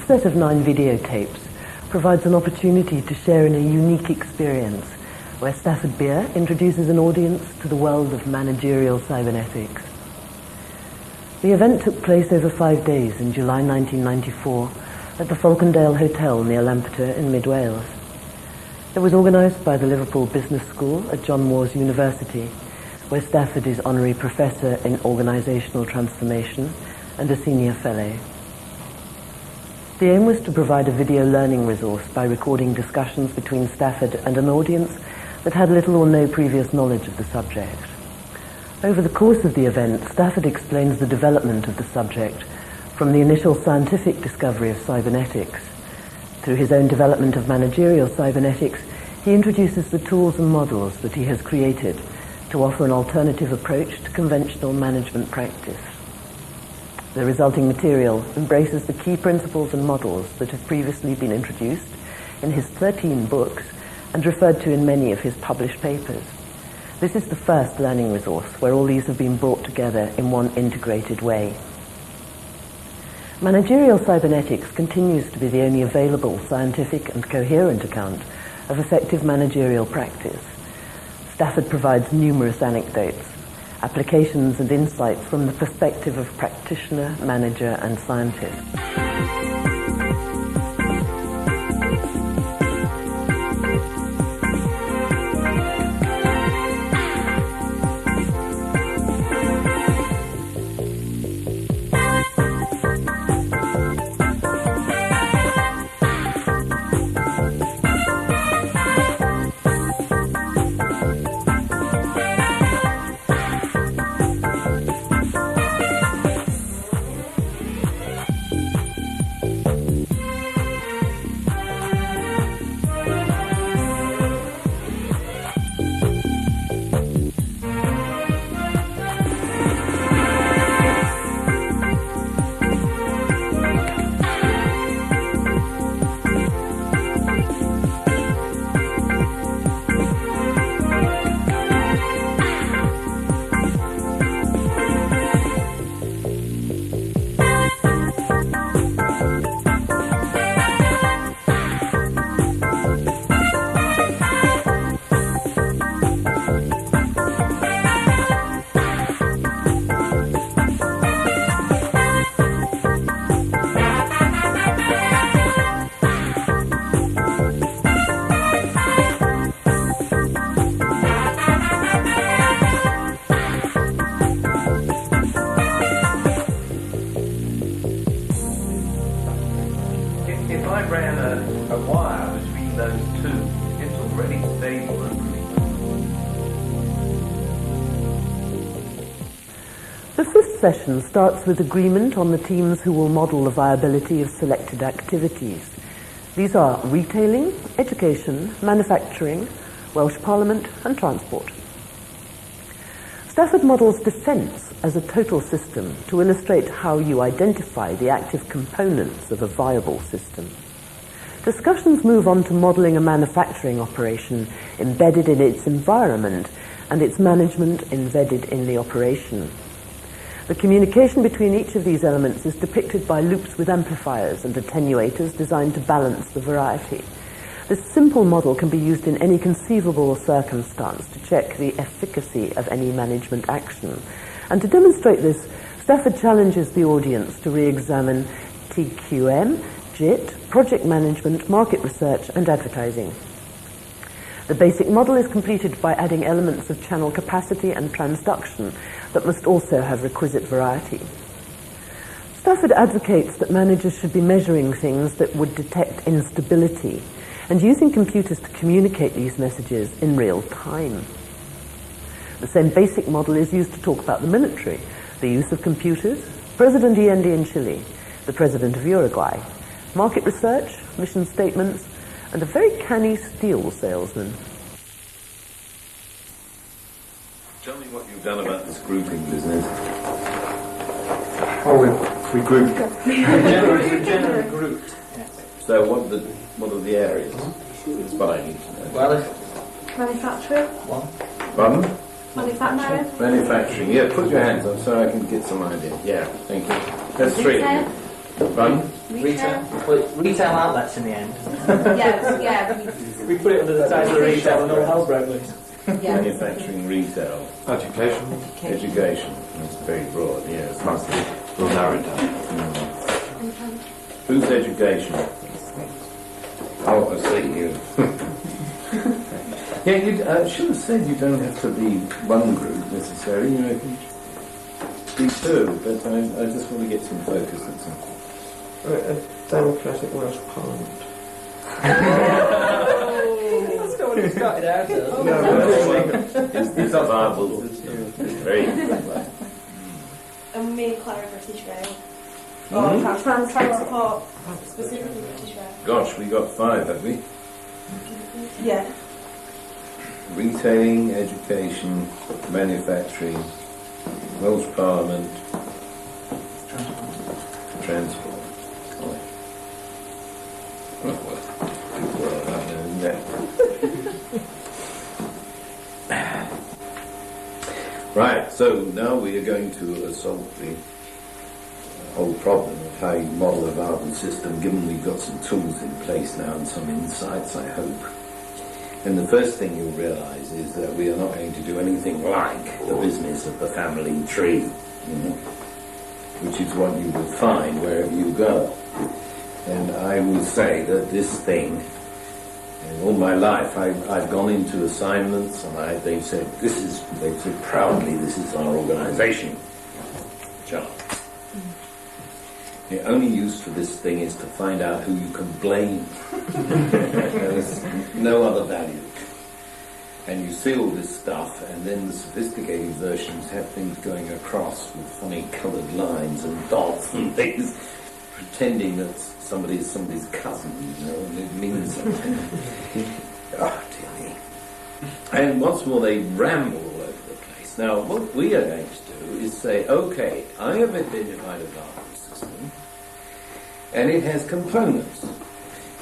set of 9 videotapes provides an opportunity to share in a unique experience where Stafford Beer introduces an audience to the world of managerial cybernetics. The event took place over 5 days in July 1994 at the Falcondale Hotel near Lampeter in Mid Wales. It was organised by the Liverpool Business School at John Moores University, where Stafford is Honorary Professor in Organisational Transformation and a Senior Fellow. The aim was to provide a video learning resource by recording discussions between Stafford and an audience that had little or no previous knowledge of the subject. Over the course of the event, Stafford explains the development of the subject from the initial scientific discovery of cybernetics. Through his own development of managerial cybernetics, he introduces the tools and models that he has created to offer an alternative approach to conventional management practice. The resulting material embraces the key principles and models that have previously been introduced in his 13 books and referred to in many of his published papers. This is the first learning resource where all these have been brought together in one integrated way. Managerial cybernetics continues to be the only available scientific and coherent account of effective managerial practice. Stafford provides numerous anecdotes, applications and insights from the perspective of practitioner, manager and scientist. The fifth session starts with agreement on the teams who will model the viability of selected activities. These are retailing, education, manufacturing, Welsh Parliament and transport. Stafford models defence as a total system to illustrate how you identify the active components of a viable system. Discussions move on to modelling a manufacturing operation embedded in its environment and its management embedded in the operation. The communication between each of these elements is depicted by loops with amplifiers and attenuators designed to balance the variety. This simple model can be used in any conceivable circumstance to check the efficacy of any management action. And to demonstrate this, Stafford challenges the audience to re-examine TQM, JIT, project management, market research, and advertising. The basic model is completed by adding elements of channel capacity and transduction that must also have requisite variety. Stafford advocates that managers should be measuring things that would detect instability and using computers to communicate these messages in real time. The same basic model is used to talk about the military, the use of computers, President Allende in Chile, the President of Uruguay, market research, mission statements, and a very canny steel salesman. Tell me what you've done about this grouping business. Oh, we grouped. Generally grouped. So what are the areas? That's what I need to know. Well, Manufacturing. Pardon? Manufacturing. Manufacturing. Yeah, put your hands up so I can get some idea. Yeah, thank you. That's three. Retail. Fun? Retail. Well, retail outlets in the end. Yeah. We put it under the title of retail and all hell broke loose. Yeah. Manufacturing, retail, Education. education. It's very broad, yes. We'll narrow it down. Who's education? Oh, I see you. Yeah, I should have said you don't have to be one group necessarily. You know, you can be two, but I just want to get some focus on something. A democratic Welsh Parliament. That's not what it started out as. It's a viable system. It's very good. And me and Claire are British Rail. Mhm. Transport, specifically British Rail. Gosh, we got 5, have we? Yeah. Retailing, education, manufacturing, Welsh Parliament, transport. Oh, well, big world out there, isn't it? Right, so now we are going to solve the whole problem of how you model a viable system, given we've got some tools in place now and some insights, I hope. And the first thing you'll realise is that we are not going to do anything like the business of the family tree, which is what you will find wherever you go. And I will say that this thing, all my life, I've gone into assignments and they've said, they've said proudly, this is our organisation chart. The only use for this thing is to find out who you can blame. There's no other value. And you see all this stuff, and then the sophisticated versions have things going across with funny coloured lines and dots and things, pretending that somebody is somebody's cousin, and it means something. Oh, dear me. And what's more, they ramble all over the place. Now, what we are going to do is say, okay, I have identified a viable system, and it has components.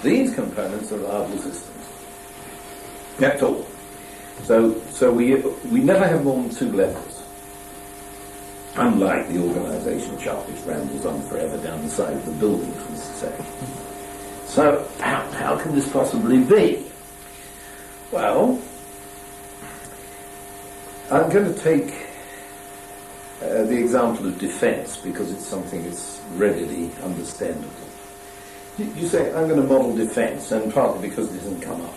These components are viable systems. That's all. So we never have more than 2 levels. Unlike the organisation chart, which rambles on forever down the side of the building, for instance. So how can this possibly be? Well, I'm going to take the example of defence, because it's something that's readily understandable. You say, I'm going to model defence, and partly because it doesn't come up.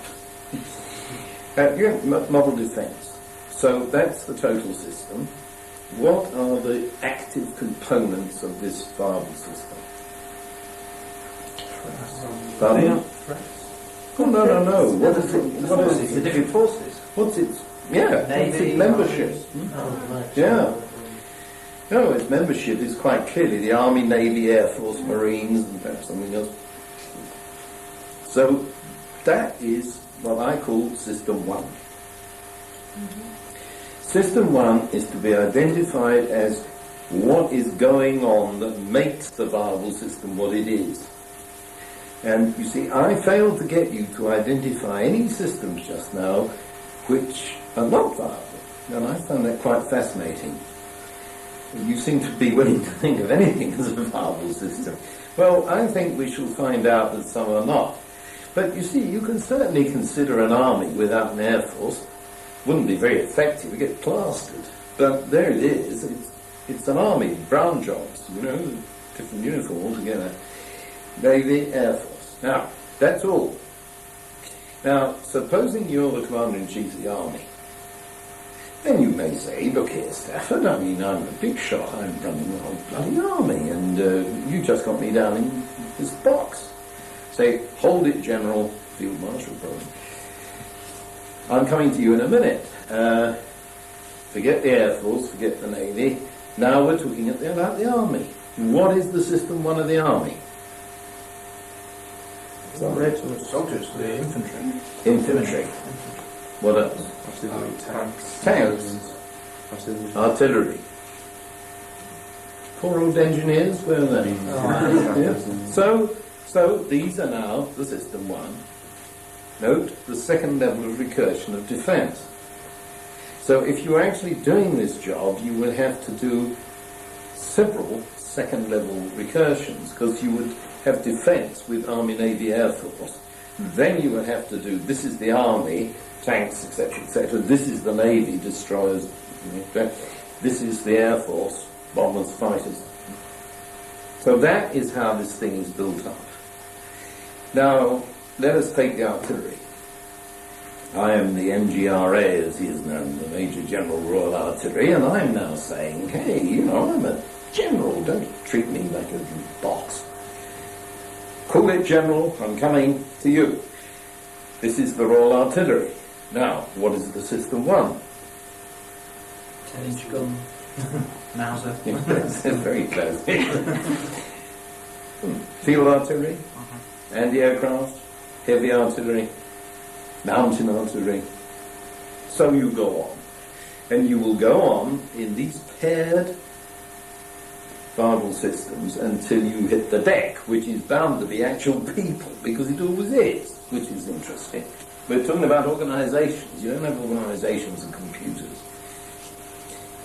Model defence. So that's the total system. What are the active components of this viable system? Pardon? Oh, no. What is it? The different forces. What's its... Yeah, Navy, what's its membership? Oh, right. Yeah. No, its membership is quite clearly the Army, Navy, Air Force, Marines, and perhaps something else. So that is what I call System 1. System 1 is to be identified as what is going on that makes the viable system what it is. And you see, I failed to get you to identify any systems just now which are not viable. And I found that quite fascinating. You seem to be willing to think of anything as a viable system. Well, I think we shall find out that some are not. But you see, you can certainly consider an army without an air force. Wouldn't be very effective, we get plastered. But there it is, it's an army, brown jobs, different uniform altogether. Navy, Air Force. Now, that's all. Now, supposing you're the Commander-in-Chief of the Army, then you may say, look here, Stafford, I mean, I'm a big shot, I'm running the whole bloody army, and you just got me down in this box. Say, hold it, General, Field Marshal, probably. I'm coming to you in a minute. Forget the Air Force, forget the Navy. Now we're talking about the Army. What is the System 1 of the Army? Regiments, soldiers, the infantry. Infantry. What else? Tanks. Tanks. Artillery. Poor old engineers, where are they? Yeah. So these are now the System 1. Note the second level of recursion of defence. So if you're actually doing this job, you will have to do several second level recursions, because you would have defence with Army, Navy, Air Force. Then you would have to do, this is the Army, tanks, etc., etc. This is the Navy, destroyers. This is the Air Force, bombers, fighters. So that is how this thing is built up. Now, let us take the artillery. I am the MGRA, as he is known, the Major General Royal Artillery, and I'm now saying, hey, you know, I'm a general, don't treat me like a box. Call it general, I'm coming to you. This is the Royal Artillery. Now, what is the System 1? 10-inch gun. Mauser. That's very close. Field artillery, anti-aircraft, heavy artillery, mountain artillery. So you go on. And you will go on in these paired Bible systems until you hit the deck, which is bound to be actual people, because it always is, which is interesting. We're talking about organisations. You don't have organisations and computers.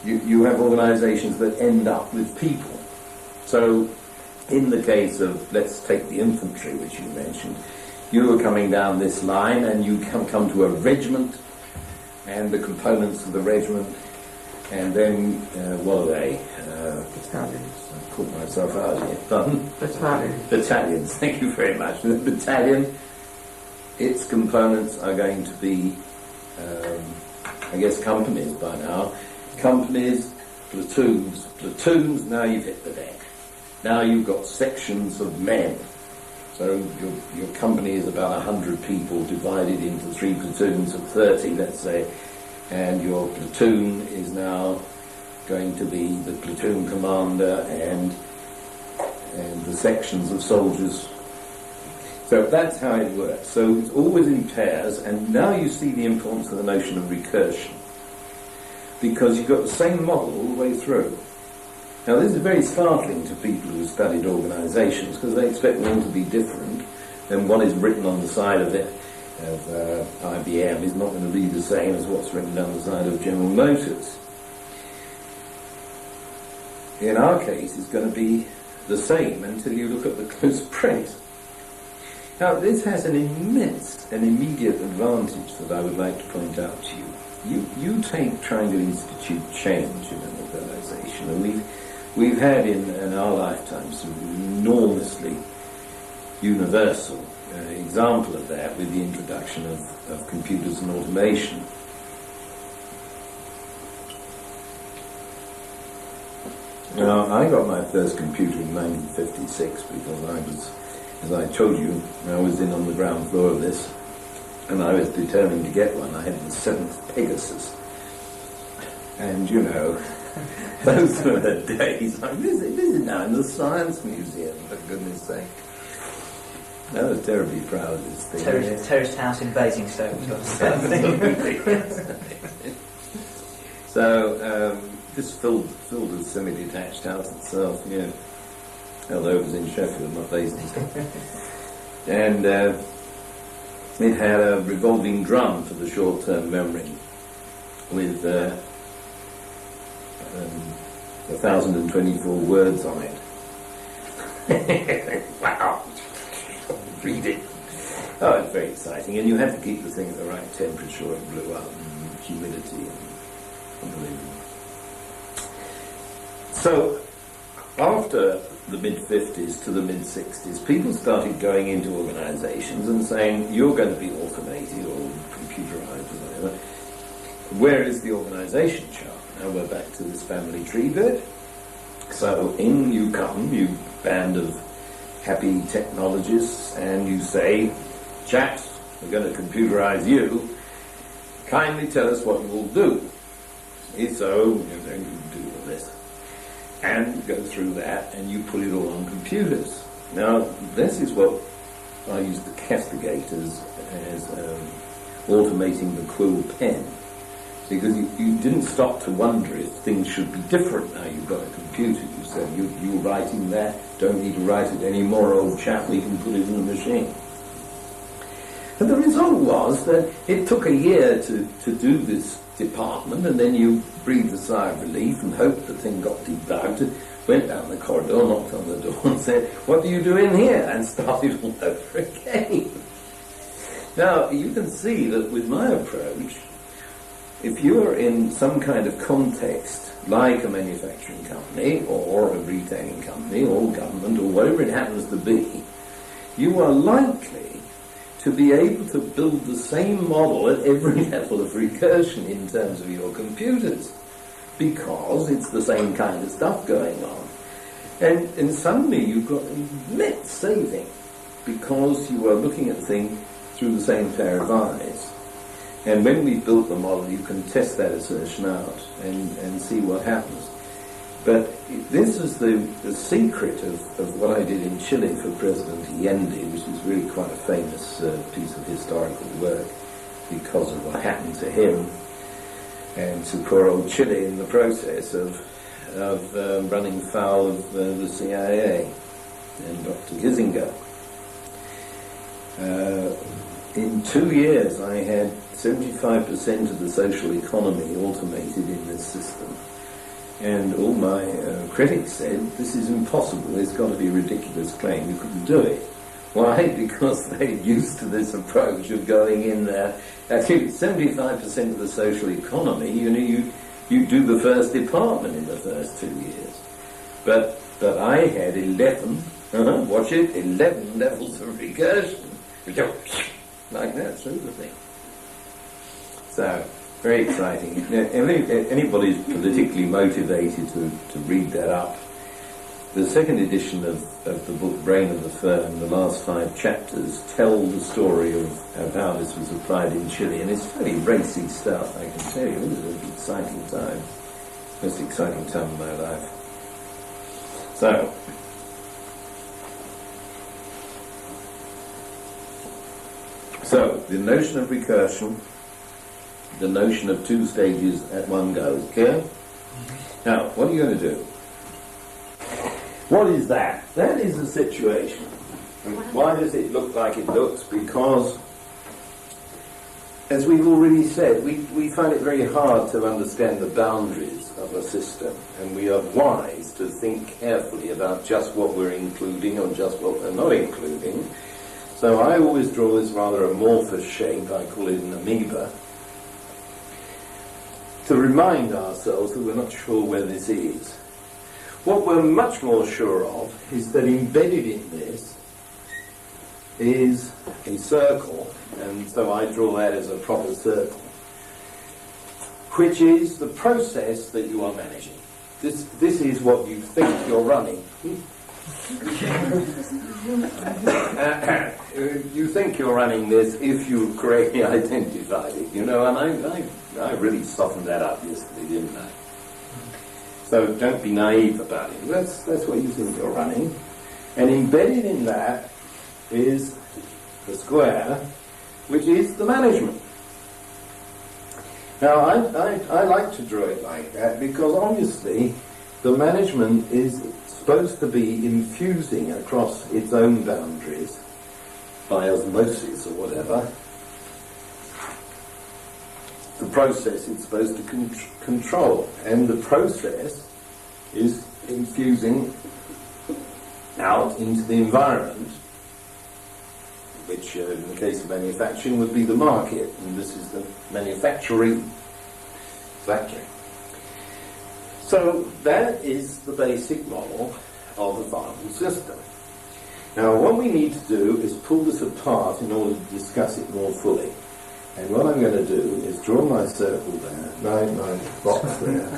You have organisations that end up with people. So, in the case of, let's take the infantry, which you mentioned, you are coming down this line and you come to a regiment and the components of the regiment, and then, what are they? Battalions. I caught myself out here. Pardon? Battalions. Battalions, thank you very much. The battalion, its components are going to be, I guess, companies by now. Companies, platoons. Platoons, now you've hit the deck. Now you've got sections of men. So your company is about 100 people divided into 3 platoons of 30, let's say, and your platoon is now going to be the platoon commander and the sections of soldiers. So that's how it works. So it's always in pairs, and now you see the importance of the notion of recursion, because you've got the same model all the way through. Now this is very startling to people who studied organisations, because they expect them all to be different, and what is written on the side of it, of IBM, is not going to be the same as what's written down the side of General Motors. In our case, it's going to be the same until you look at the close print. Now this has an immense and immediate advantage that I would like to point out to you. You take trying to institute change in an organisation, and we've had in our lifetime some enormously universal example of that with the introduction of computers and automation. Now, I got my first computer in 1956 because I was, as I told you, I was in on the ground floor of this, and I was determined to get one. I had the 7th Pegasus. And, you know, those were the days. This is now in the Science Museum, for goodness sake. I was terribly proud of this thing. Terraced house in Basingstoke. So, this filled a semi-detached house itself, yeah. Although it was in Sheffield, not Basingstoke. And it had a revolving drum for the short-term memory with 1,024 words on it. Wow! Read it. Oh, it's very exciting. And you had to keep the thing at the right temperature, it blew up, and humidity, and unbelievable. So, after the mid-50s to the mid-60s, people started going into organisations and saying, you're going to be automated or computerised or whatever. Where is the organisation chart? Now we're back to this family tree bit. So in you come, you band of happy technologists, and you say, chaps, we're going to computerise you. Kindly tell us what you will do. So you're going to do all this. And go through that, and you put it all on computers. Now, this is what I use to castigate as automating the quill pen. Because you didn't stop to wonder if things should be different now you've got a computer. You said, you're writing that, don't need to write it anymore, old chap, we can put it in the machine. And the result was that it took a year to do this department, and then you breathed a sigh of relief and hoped the thing got debugged, went down the corridor, knocked on the door and said, "What do you do in here?" and started all over again. Now, you can see that with my approach, if you're in some kind of context, like a manufacturing company, or a retailing company, or government, or whatever it happens to be, you are likely to be able to build the same model at every level of recursion in terms of your computers, because it's the same kind of stuff going on. And suddenly you've got immense saving, because you are looking at things through the same pair of eyes. And when we built the model, you can test that assertion out and see what happens. But this is the secret of what I did in Chile for President Allende, which is really quite a famous piece of historical work because of what happened to him and to poor old Chile in the process of running foul of the CIA and Dr. Kissinger. In 2 years, I had 75% of the social economy automated in this system. And all my critics said, "This is impossible, it's got to be a ridiculous claim, you couldn't do it." Why? Because they're used to this approach of going in there. Actually, 75% of the social economy, you do the first department in the first 2 years. But I had 11, watch it, 11 levels of recursion. Like that through the thing. So, very exciting. Now, anybody's politically motivated to read that up. The second edition of the book Brain of the Firm, the last 5 chapters, tell the story of how this was applied in Chile, and it's fairly racy stuff, I can tell you. It was an exciting time. Most exciting time of my life. So, the notion of recursion, the notion of 2 stages at one go, clear? Now, what are you going to do? What is that? That is the situation. And why does it look like it looks? Because, as we've already said, we find it very hard to understand the boundaries of a system, and we are wise to think carefully about just what we're including or just what we're not including. So I always draw this rather amorphous shape, I call it an amoeba, to remind ourselves that we're not sure where this is. What we're much more sure of is that embedded in this is a circle, and so I draw that as a proper circle, which is the process that you are managing. This is what you think you're running. You think you're running this if you correctly identified it, and I really softened that up yesterday, didn't I? So don't be naive about it. That's what you think you're running. And embedded in that is the square, which is the management. Now, I like to draw it like that because obviously the management is supposed to be infusing across its own boundaries by osmosis or whatever the process it's supposed to control, and the process is infusing out into the environment, which in the case of manufacturing would be the market, and this is the manufacturing factory. So that is the basic model of a viable system. Now what we need to do is pull this apart in order to discuss it more fully. And what I'm going to do is draw my circle there, my box there,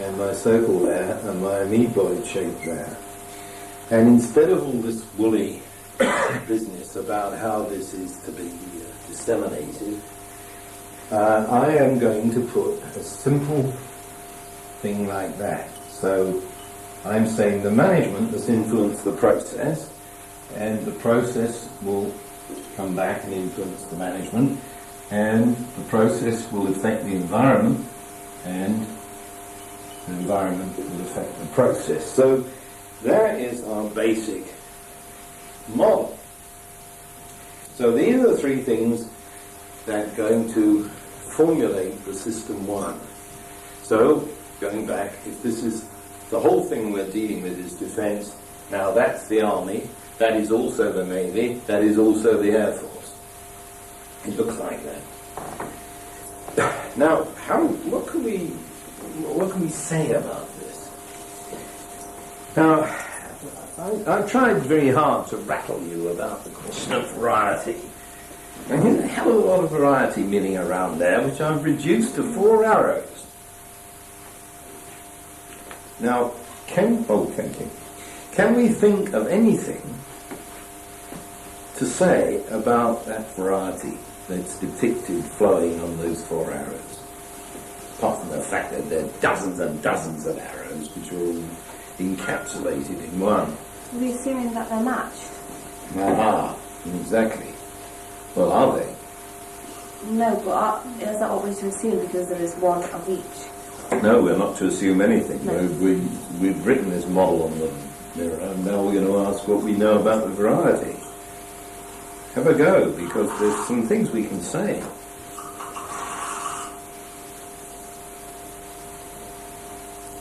and my circle there, and my amoeboid shape there. And instead of all this woolly business about how this is to be disseminated, I am going to put a simple thing like that. So I'm saying the management must influence the process, and the process will come back and influence the management, and the process will affect the environment, and the environment will affect the process. So that is our basic model. So these are the 3 things that are going to formulate the system one. So, going back, if this is the whole thing we're dealing with is defence, now that's the Army, that is also the Navy, that is also the Air Force. It looks like that. Now, what can we say about this? Now, I've tried very hard to rattle you about the question of variety. And there's a hell of a lot of variety milling around there, which I've reduced to 4 arrows. Now, can we think of anything to say about that variety that's depicted flowing on those 4 arrows? Apart from the fact that there are dozens and dozens of arrows which are all encapsulated in one. Are we assuming that they're matched? Ah, exactly. Well, are they? No, but is that what we're to assume because there is one of each? No, we're not to assume anything. No. We've written this model on the mirror, and now we're going to ask what we know about the variety. Have a go, because there's some things we can say.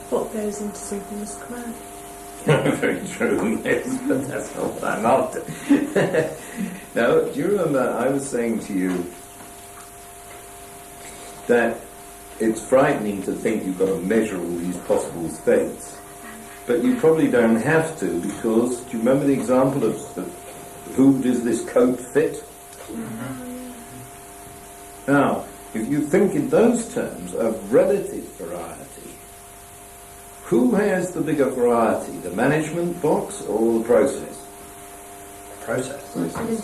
What goes into something is square? Very true, yes, but that's not what I'm after. Now, do you remember I was saying to you that it's frightening to think you've got to measure all these possible states, but you probably don't have to, because do you remember the example of who does this coat fit? Mm-hmm. Now, if you think in those terms of relative variety, who has the bigger variety, the management box or the process? Process.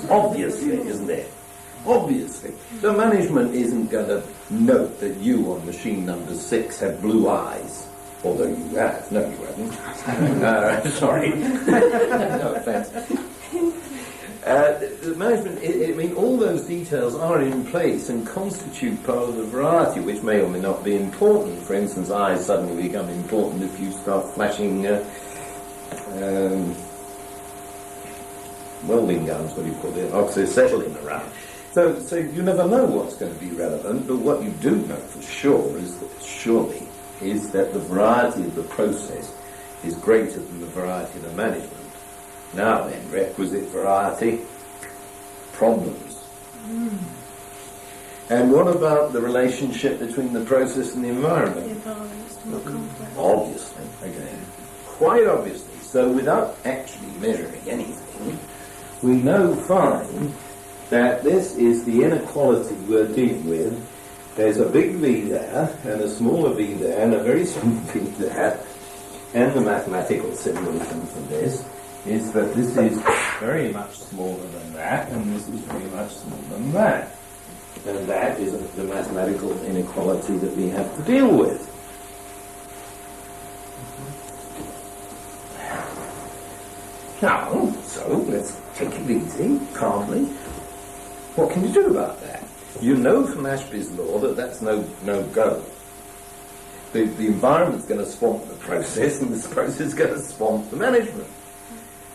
Obviously, isn't it? Obviously. The management isn't going to note that you on machine number 6 have blue eyes. Although you have. No, you haven't. Sorry. No offence. The management, I mean, all those details are in place and constitute part of the variety, which may or may not be important. For instance, eyes suddenly become important if you start flashing welding guns, what do you call it, oxyacetylene around. So you never know what's going to be relevant, but what you do know for sure is that the variety of the process is greater than the variety of the management. Now then, requisite variety, problems. And what about the relationship between the process and the environment? The environment's more complex. Obviously, again, quite obviously. So without actually measuring anything, we know fine that this is the inequality we're dealing with. There's a big V there, and a smaller V there, and a very small V there, and the mathematical symbolism for this is that this is very much smaller than that, and this is very much smaller than that. And that is the mathematical inequality that we have to deal with. Now, so let's take it easy, calmly. What can you do about that? You know from Ashby's law that that's no go. The environment's going to swamp the process, and this process is going to swamp the management.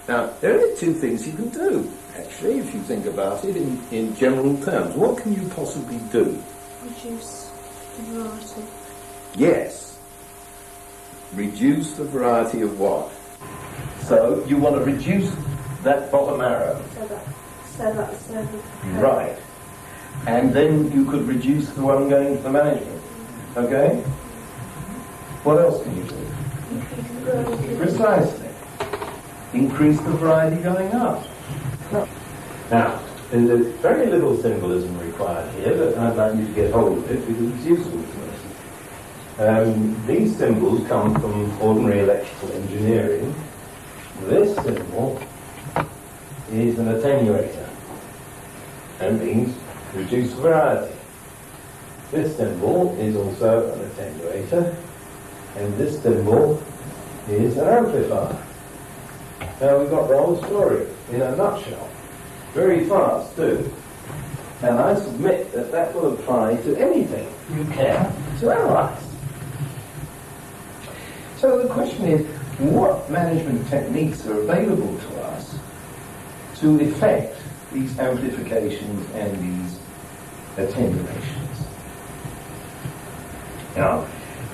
Now, there are only 2 things you can do, actually, if you think about it in general terms. What can you possibly do? Reduce the variety. Yes. Reduce the variety of what? So, you want to reduce that bottom arrow. So that's Right. And then you could reduce the one going to the management. Okay? What else can you do? Precisely. Increase the variety going up. Now, there's very little symbolism required here, but I'd like you to get hold of it because it's useful to us. These symbols come from ordinary electrical engineering. This symbol is an attenuator and means reduce variety. This symbol is also an attenuator, and this symbol is an amplifier. Now we've got the whole story in a nutshell. Very fast too. And I submit that that will apply to anything you care to analyse. So the question is, what management techniques are available to us to effect these amplifications and these attenuations? Now,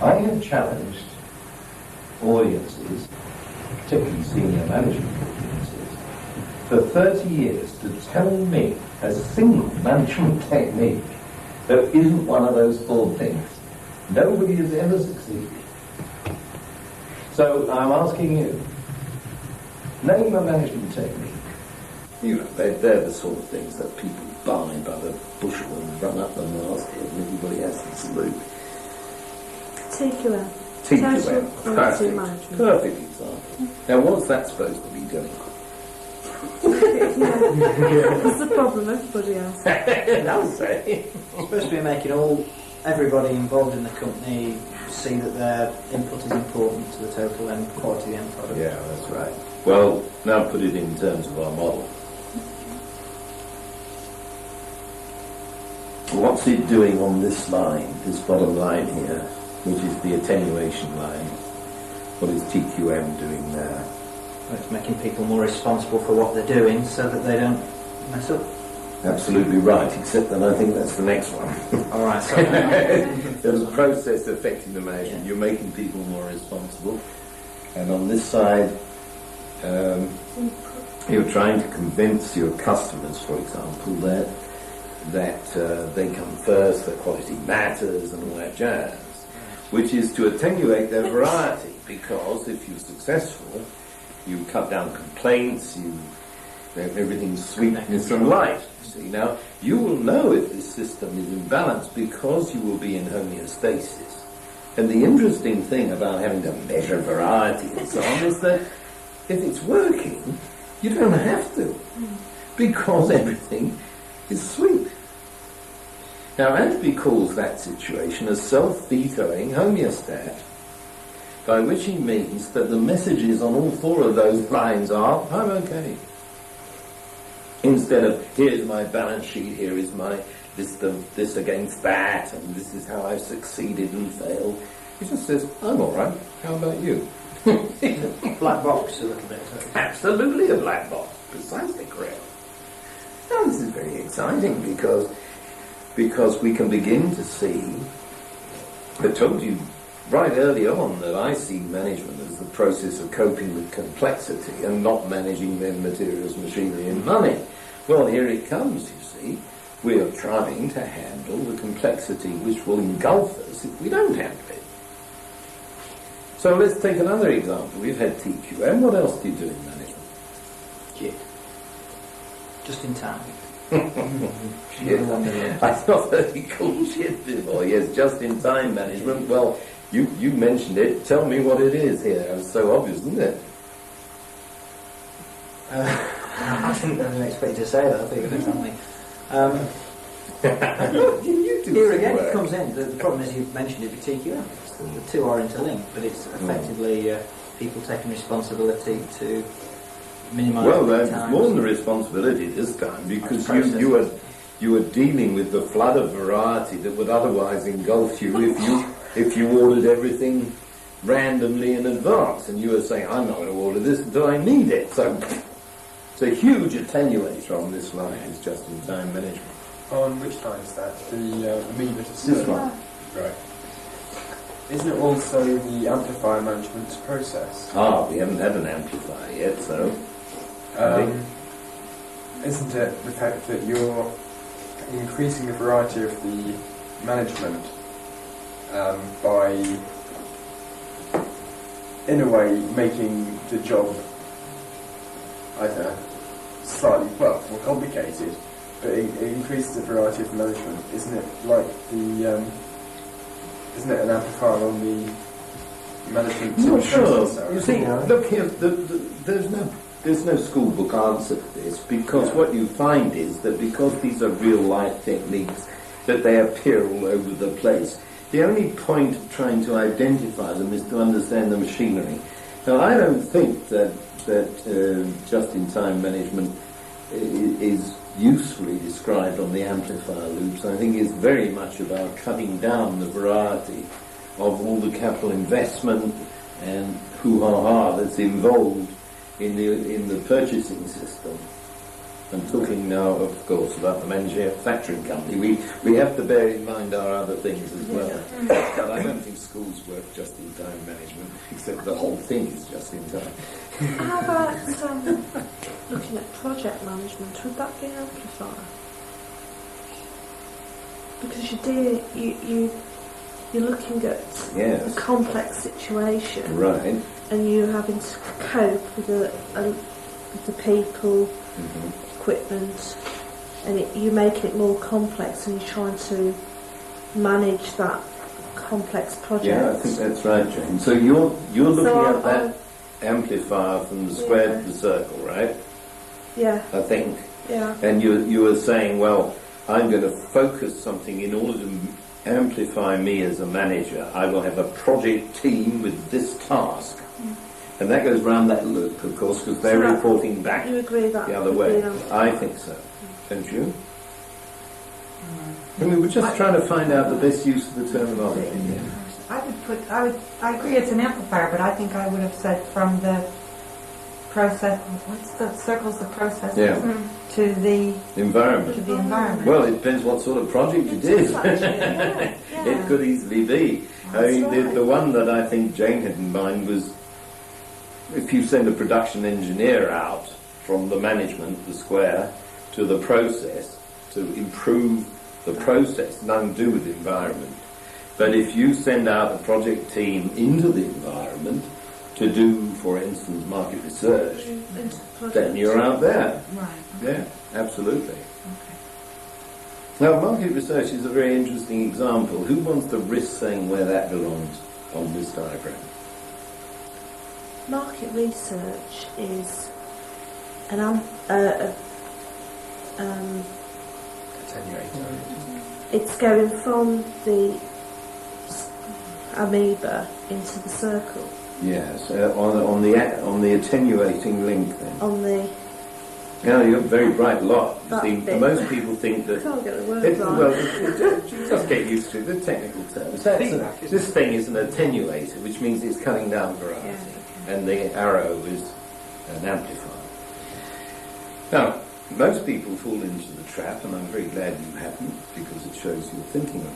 I have challenged audiences, particularly senior management audiences, for 30 years to tell me a single management technique that isn't one of those four things. Nobody has ever succeeded. So I'm asking you, name a management technique. You know, they're the sort of things that people buy by the bushel and run up the masthead and everybody has to salute. TQM. TQM. Total Quality Management. Perfect example. Now, what's that supposed to be doing? That's the problem, everybody else. I'll say. It's supposed to be making everybody involved in the company see that their input is important to the total end quality of the end product. Yeah, that's right. Well, now put it in terms of our model. What's it doing on this line, this bottom line here, which is the attenuation line? What is TQM doing there? It's making people more responsible for what they're doing so that they don't mess up. Absolutely right, except that I think that's the next one. All right, so There's a process affecting the management. Yeah. You're making people more responsible. And on this side, you're trying to convince your customers, for example, that they come first, that quality matters and all that jazz, which is to attenuate their variety, because if you're successful, you cut down complaints, everything's sweetness and light. See, now, you will know if this system is in balance because you will be in homeostasis. And the interesting thing about having to measure variety and so on is that if it's working, you don't have to, because everything is sweet. Now, Ashby calls that situation a self-vetoing homeostat, by which he means that the messages on all four of those lines are, I'm okay. Instead of, here's my balance sheet, here is my list of this against that, and this is how I've succeeded and failed. He just says, I'm all right. How about you? black box a little bit. Absolutely a black box. Precisely correct. Now, this is very exciting because we can begin to see, I told you right early on that I see management as the process of coping with complexity and not managing their materials, machinery and money. Well, here it comes, you see. We are trying to handle the complexity which will engulf us if we don't handle it. So let's take another example. We've had TQM. What else do you do in management? JIT. Just in time. Shit. I've not heard it called shit before. Yes, just-in-time management. Well, you mentioned it. Tell me what it is here. It's so obvious, isn't it? I didn't expect you to say that. I think you're going to tell me. You do Here some again, work. it comes in. The problem is you mentioned it with TQM. The two are interlinked, but it's effectively people taking responsibility to minimise Well, the there's time. more than the responsibility this time, because Processes. you are dealing with the flood of variety that would otherwise engulf you if you ordered everything randomly in advance, and you were saying, I'm not going to order this until I need it. So it's a huge attenuator on this line. It's just-in-time management. On which line is that? The amoeba to This serve? one. Right. Isn't it also the amplifier management process? We haven't had an amplifier yet, so Isn't it the fact that you're increasing the variety of the management by, in a way, making the job, I don't know, slightly, well, more complicated, but it increases the variety of management. Isn't it like the, isn't it an amplifier on the management? I'm not sure. process? You see, look here, there's no school book answer to this, because what you find is that because these are real life techniques, that they appear all over the place. The only point of trying to identify them is to understand the machinery. Now, I don't think that just-in-time management is usefully described on the amplifier loops. I think it's very much about cutting down the variety of all the capital investment and hoo-ha-ha that's involved in the purchasing system. I'm talking now, of course, about the manufacturing company. We have to bear in mind our other things as well. But I don't think schools work just in time management, except the whole thing is just in time. How about looking at project management? Would that be an amplifier? Because you're looking at Yes. a complex situation, Right. and you're having to cope with with the people, equipment, and you make it more complex, and you're trying to manage that complex project. Yeah, I think that's right, Jane. So you're looking So at that amplifier from the square to the circle, right? Yeah, I think. yeah. And you were saying, well, I'm going to focus something in order to amplify me as a manager. I will have a project team with this task. And that goes round that loop, of course, because they're So that- reporting back You agree that the other would way. be an amplifier? I think so. Don't you? I mean, we're just trying to find out the best use of the terminology. Yeah. I agree it's an amplifier, but I think I would have said from the process, what's the circles of process Yeah. to the Environment. environment. Well, it depends what sort of project it is. Yeah. It could easily be. I mean, the one that I think Jane had in mind was if you send a production engineer out from the management, the square, to the process to improve the process, nothing to do with the environment. But if you send out a project team into the environment to do, for instance, market research, then you're out there. Right. Yeah, absolutely. Okay. Now, market research is a very interesting example. Who wants to risk saying where that belongs on this diagram? Market research is an it's going from the amoeba into the circle. Yes, on the attenuating link then. On the Now, you're a very bright lot. You That see, bit. most people think that... can't get the words It's, right. well, just get used to the technical terms. This thing is an attenuator, which means it's cutting down variety, and the arrow is an amplifier. Now, most people fall into the trap, and I'm very glad you haven't, because it shows you're thinking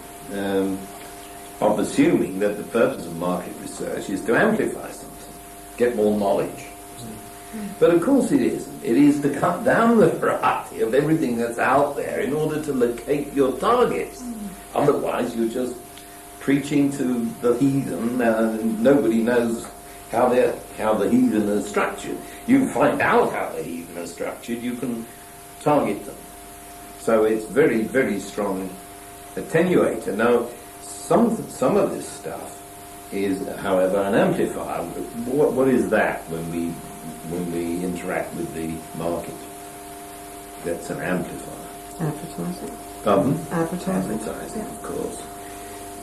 of assuming that the purpose of market research is to amplify something, get more knowledge. But of course it isn't. It is to cut down the variety of everything that's out there in order to locate your targets. Otherwise you're just preaching to the heathen and nobody knows how the heathen are structured. You find out how the heathen are structured, you can target them. So it's very, very strong attenuator. Now, some of this stuff is, however, an amplifier. What is that when we interact with the market? That's an amplifier. Advertising. Pardon? Advertising. Advertising, of course.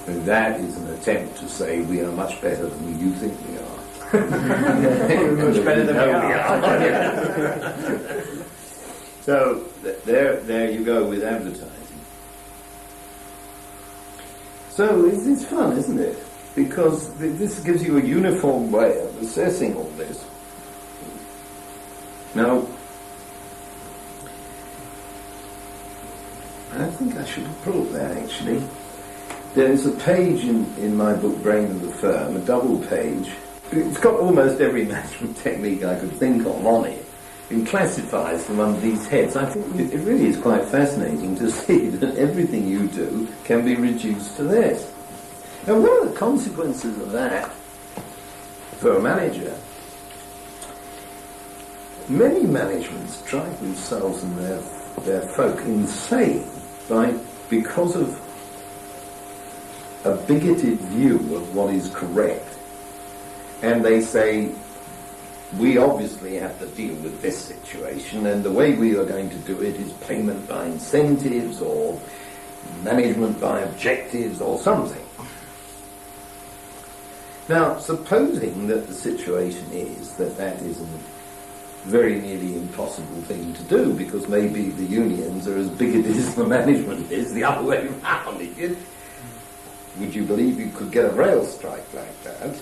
And that is an attempt to say we are much better than you think we are. Much better than we are. So there you go with advertising. So it's fun, isn't it? Because this gives you a uniform way of assessing all this. Now, I think I should have brought that actually. There is a page in my book, Brain of the Firm, a double page. It's got almost every management technique I could think of on it. It classifies them under these heads. I think it really is quite fascinating to see that everything you do can be reduced to this. Now, one of the consequences of that for a manager, many managements drive themselves and their folk insane because of a bigoted view of what is correct. And they say, we obviously have to deal with this situation, and the way we are going to do it is payment by incentives or management by objectives or something. Now, supposing that the situation is that is a very nearly impossible thing to do, because maybe the unions are as bigoted as the management is the other way around. Would you believe you could get a rail strike like that?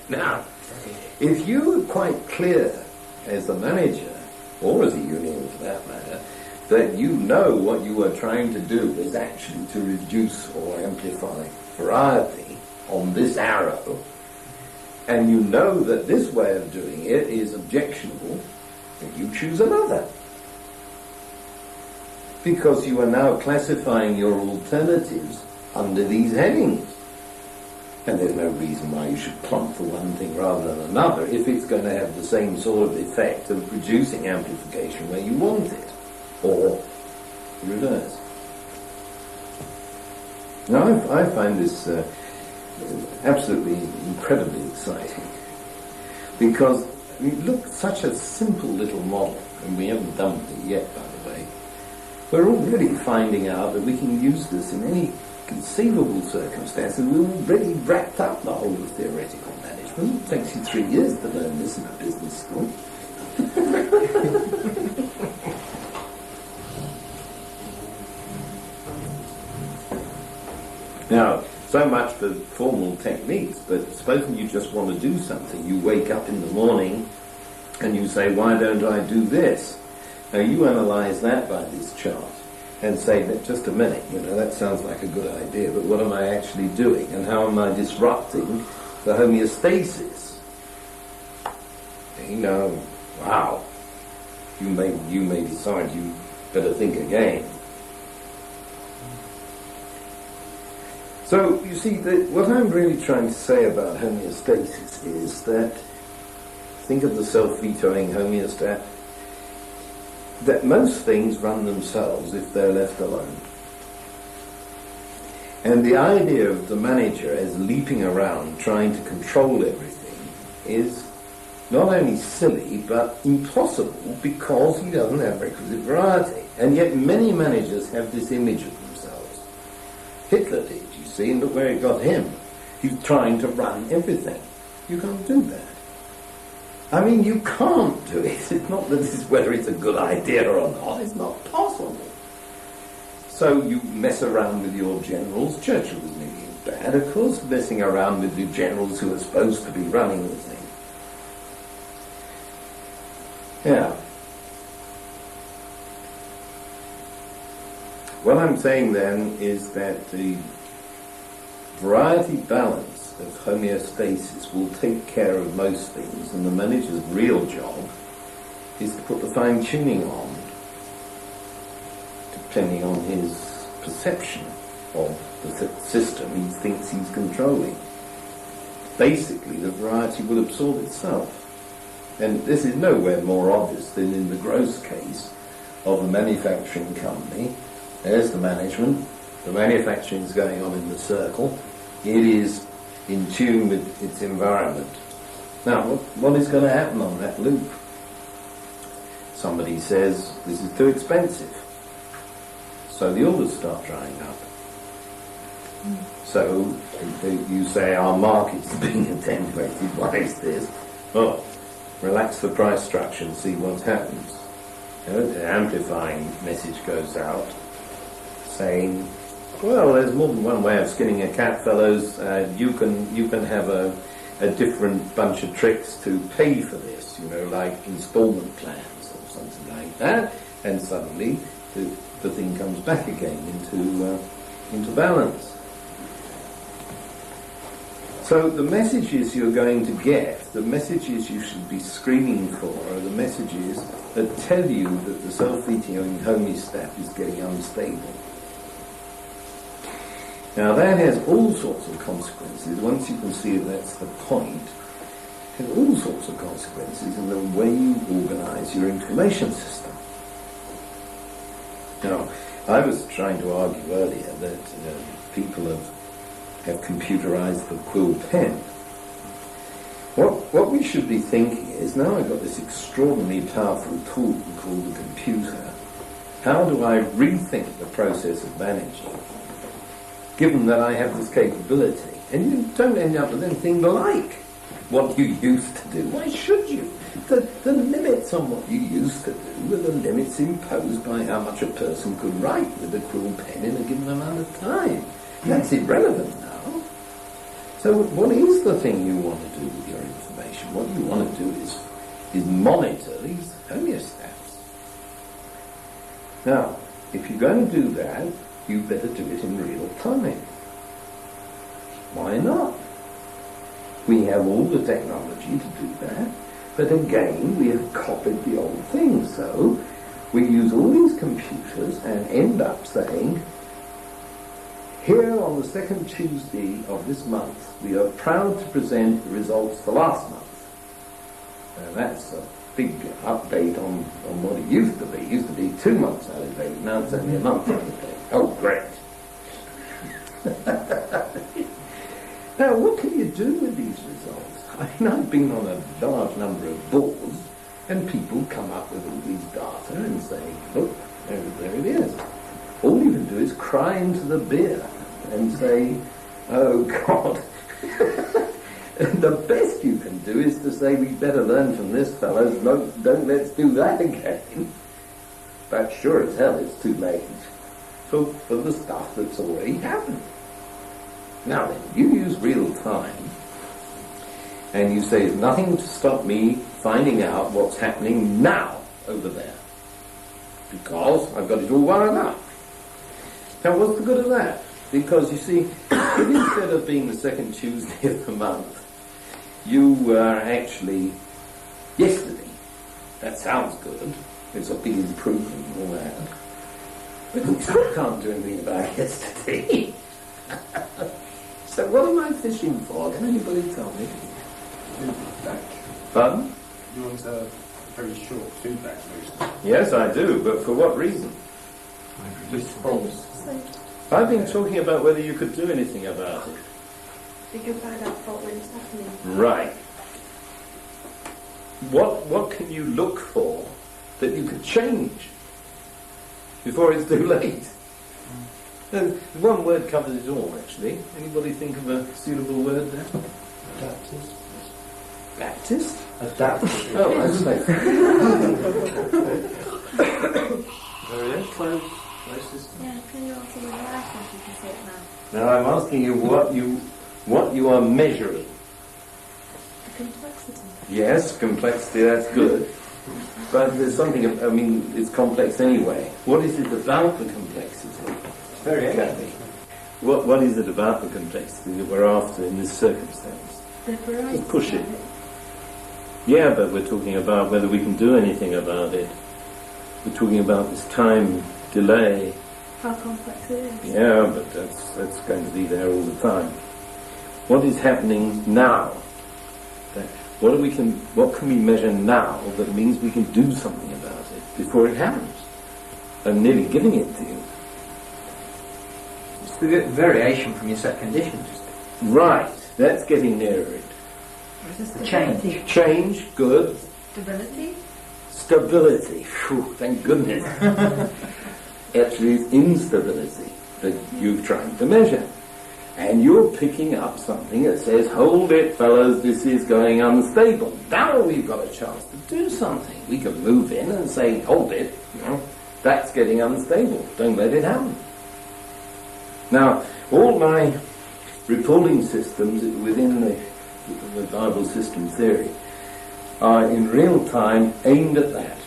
Now, if you were quite clear as a manager or as a union for that matter, that you know what you are trying to do is actually to reduce or amplify variety on this arrow, and you know that this way of doing it is objectionable, then you choose another. Because you are now classifying your alternatives under these headings. And there's no reason why you should plump for one thing rather than another if it's going to have the same sort of effect of producing amplification where you want it, or the reverse. Now I find this absolutely incredibly exciting, because I mean, look, such a simple little model, and we haven't done it yet, by the way. We're already finding out that we can use this in any conceivable circumstances. We've already wrapped up the whole of theoretical management. It takes you 3 years to learn this in a business school. Now, so much for formal techniques, but supposing you just want to do something, you wake up in the morning and you say, why don't I do this? Now you analyse that by this chart and say that just a minute, that sounds like a good idea, but what am I actually doing, and how am I disrupting the homeostasis? Wow, you may decide you better think again. So you see, what I'm really trying to say about homeostasis is that, think of the self-vetoing homeostat, that most things run themselves if they're left alone. And the idea of the manager as leaping around trying to control everything is not only silly but impossible, because he doesn't have requisite variety. And yet many managers have this image of themselves. Hitler did, you see, and look where it got him. He's trying to run everything. You can't do that. I mean, you can't do it. It's not that this is whether it's a good idea or not. It's not possible. So you mess around with your generals. Churchill was nearly as bad, of course, messing around with the generals who are supposed to be running the thing. Yeah. What I'm saying then is that the variety balance of homeostasis will take care of most things, and the manager's real job is to put the fine-tuning on, depending on his perception of the system he thinks he's controlling. Basically, the variety will absorb itself. And this is nowhere more obvious than in the gross case of a manufacturing company. There's the management, the manufacturing is going on in the circle, it is in tune with its environment. Now, what is going to happen on that loop? Somebody says, this is too expensive. So the orders start drying up. So you say, our market's being attenuated. Why is this? Oh, relax the price structure and see what happens. The amplifying message goes out saying, well, there's more than one way of skinning a cat, fellows. You can have a different bunch of tricks to pay for this, like installment plans or something like that, and suddenly the thing comes back again into balance. So the messages you're going to get, the messages you should be screening for, are the messages that tell you that the self-vetoing homeostat is getting unstable. Now that has all sorts of consequences. Once you can see that that's the point, it has all sorts of consequences in the way you organise your information system. Now, I was trying to argue earlier that people have computerised the quill pen. What we should be thinking is, now I've got this extraordinarily powerful tool called the computer, how do I rethink the process of managing, given that I have this capability? And you don't end up with anything like what you used to do. Why should you? The limits on what you used to do were the limits imposed by how much a person could write with a quill pen in a given amount of time. That's irrelevant now. So what is the thing you want to do with your information? What you want to do is monitor these homeostats. Now, if you're going to do that, you better do it in real time. Why not? We have all the technology to do that, but again, we have copied the old thing. So we use all these computers and end up saying, here on the second Tuesday of this month, we are proud to present the results for last month. And that's a big update on what it used to be. It used to be 2 months out of date, now it's only a month out of date. Oh, great. Now, what can you do with these results? I mean, I've been on a large number of boards, and people come up with all these data and say, look, there it is. All you can do is cry into the beer and say, oh, God. And the best you can do is to say, we better learn from this, fellows. Don't let's do that again. But sure as hell it's too late for the stuff that's already happened. Now then, you use real time, and you say, there's nothing to stop me finding out what's happening now over there, because I've got it all wired up. Now what's the good of that? Because you see, if instead of being the second Tuesday of the month, you were actually yesterday, that sounds good, it's a big improvement and all that, but you still can't do anything about yesterday. So what am I fishing for? Can anybody tell me? Feedback. Pardon? You want a very short feedback loop. Yes, I do, but for what reason? Response. I've been talking about whether you could do anything about it. You can find out when it's happening. Right. What can you look for that you could change before it's too late? One word covers it all, actually. Anybody think of a suitable word there? Adapters. Baptist? Adapters. Oh, I see. Very close. Yeah, can you also with life if you can see it now? Now I'm asking you what you are measuring. The complexity. Yes, complexity, that's good. But there's something, I mean, it's complex anyway. What is it about the complexity? Very What is it about the complexity that we're after in this circumstance? The variety. Just push it. of it. Yeah, but we're talking about whether we can do anything about it. We're talking about this time delay. How complex it is. Yeah, but that's going to be there all the time. What is happening now? What can we measure now that means we can do something about it before it happens? I'm nearly giving it to you. It's the variation from your set conditions. Right, that's getting nearer it. The change. Change, good. Stability. Stability, phew, thank goodness. Actually, it's instability that you're trying to measure. And you're picking up something that says, hold it, fellas, this is going unstable. Now we've got a chance to do something. We can move in and say, hold it, that's getting unstable. Don't let it happen. Now, all my reporting systems within the Bible system theory are in real time aimed at that.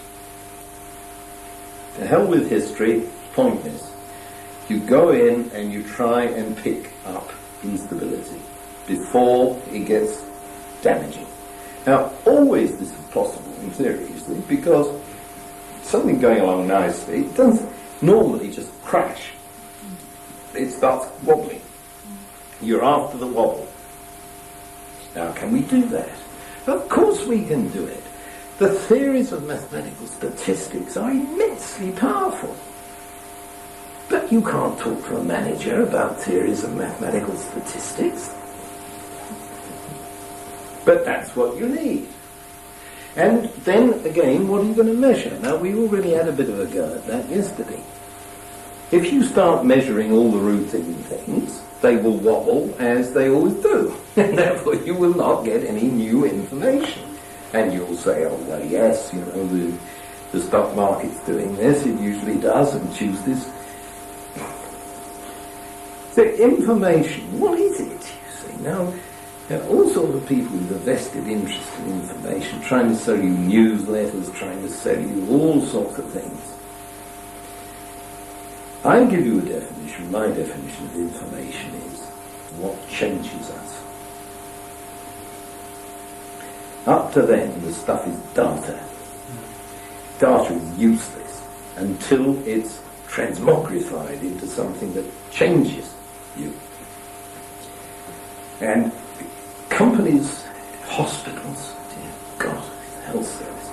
To hell with history, pointless. You go in and you try and pick up instability before it gets damaging. Now, always this is possible in theory, you see, because something going along nicely, it doesn't normally just crash. It starts wobbling. You're after the wobble. Now, can we do that? Of course we can do it. The theories of mathematical statistics are immensely powerful. But you can't talk to a manager about theories of mathematical statistics. But that's what you need. And then, again, what are you going to measure? Now, we already had a bit of a go at that yesterday. If you start measuring all the routine things, they will wobble as they always do. And therefore you will not get any new information. And you'll say, oh, well, yes, the stock market's doing this, it usually does, and Tuesdays. So information, what is it, you see? Now, there are all sorts of people with a vested interest in information, trying to sell you newsletters, trying to sell you all sorts of things. I give you a definition. My definition of information is what changes us. Up to then, the stuff is data. Data is useless until it's transmogrified into something that changes you. And companies, hospitals, dear God, health service,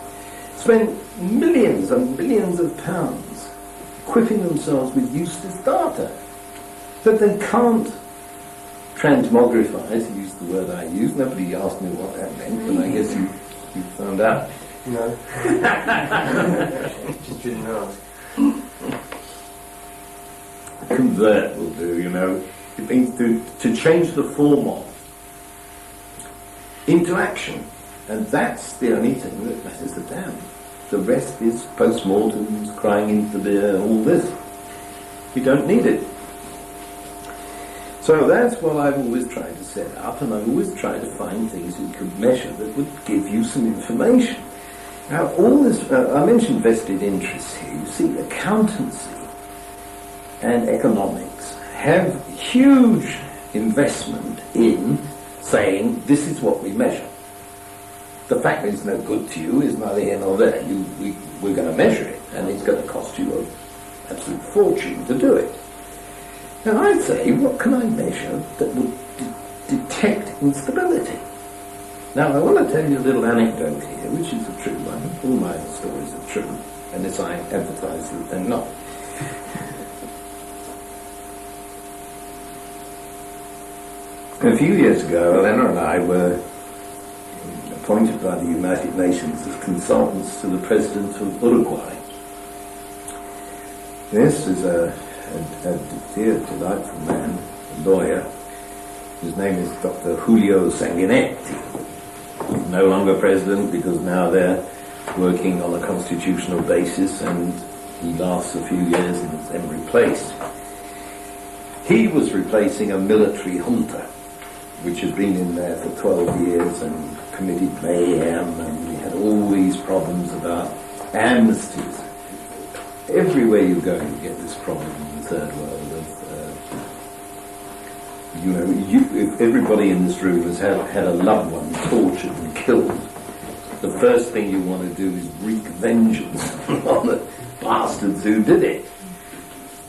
spend millions and millions of pounds equipping themselves with useless data that they can't transmogrify, to use the word I use. Nobody asked me what that meant, but I guess you found out. No. Just didn't ask. Convert will do, you know. It means to change the form of into action. And that's the only thing that matters a damn. The rest is post-mortems, crying into the beer, all this. You don't need it. So that's what I've always tried to set up, and I always try to find things you could measure that would give you some information. Now, all this, I mentioned vested interests here. You see, accountancy and economics have huge investment in saying, this is what we measure. The fact that it's no good to you is neither here nor there. We're going to measure it, and it's going to cost you an absolute fortune to do it. Now I'd say, what can I measure that would detect instability? Now I want to tell you a little anecdote here, which is a true one. All my stories are true, unless I emphasize that they're not. A few years ago, Elena and I were appointed by the United Nations as consultants to the President of Uruguay. This is a dear, delightful man, a lawyer. His name is Dr. Julio Sanguinetti. He's no longer president because now they're working on a constitutional basis, and he lasts a few years and is then replaced. He was replacing a military junta, which had been in there for 12 years and committed mayhem, and we had all these problems about amnesties. Everywhere you go, you get this problem in the third world of, if everybody in this room has had a loved one tortured and killed, the first thing you want to do is wreak vengeance on the bastards who did it.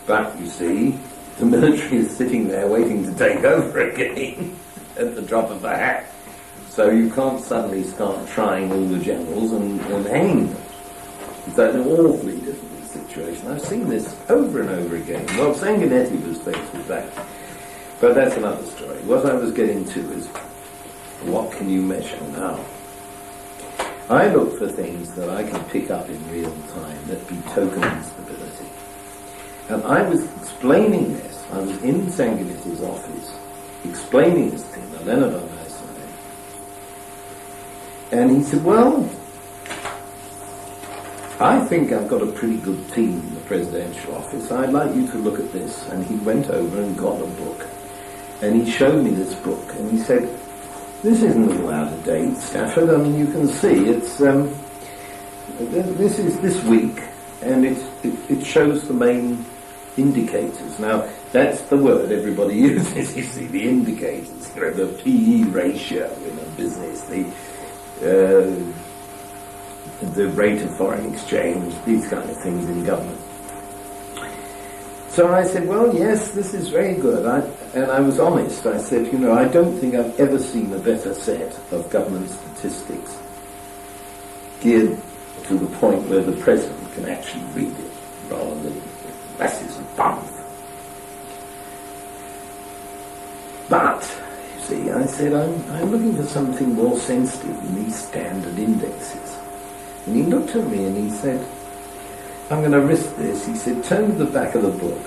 But, you see, the military is sitting there waiting to take over again at the drop of a hat. So you can't suddenly start trying all the generals and hanging them. It's an awfully difficult situation. I've seen this over and over again. Well, Sanguinetti was faced with that. But that's another story. What I was getting to is, what can you measure now? I look for things that I can pick up in real time that be token instability. And I was explaining this. I was in Sanguinetti's office explaining this to him, Elena by my side. And he said, well, I think I've got a pretty good team in the presidential office. I'd like you to look at this. And he went over and got a book. And he showed me this book. And he said, this isn't all out of date, Stafford. I mean, you can see it's, this is this week. And it shows the main indicators. Now, that's the word everybody uses, you see, the indicators. You know, the PE ratio in a business, the rate of foreign exchange, these kind of things in government. So I said, well, yes, this is very good. And I was honest. I said, you know, I don't think I've ever seen a better set of government statistics geared to the point where the president can actually read it, rather than masses of bump. But, you see, I said, I'm looking for something more sensitive in these standard indexes. And he looked at me and he said, I'm going to risk this. He said, turn to the back of the book.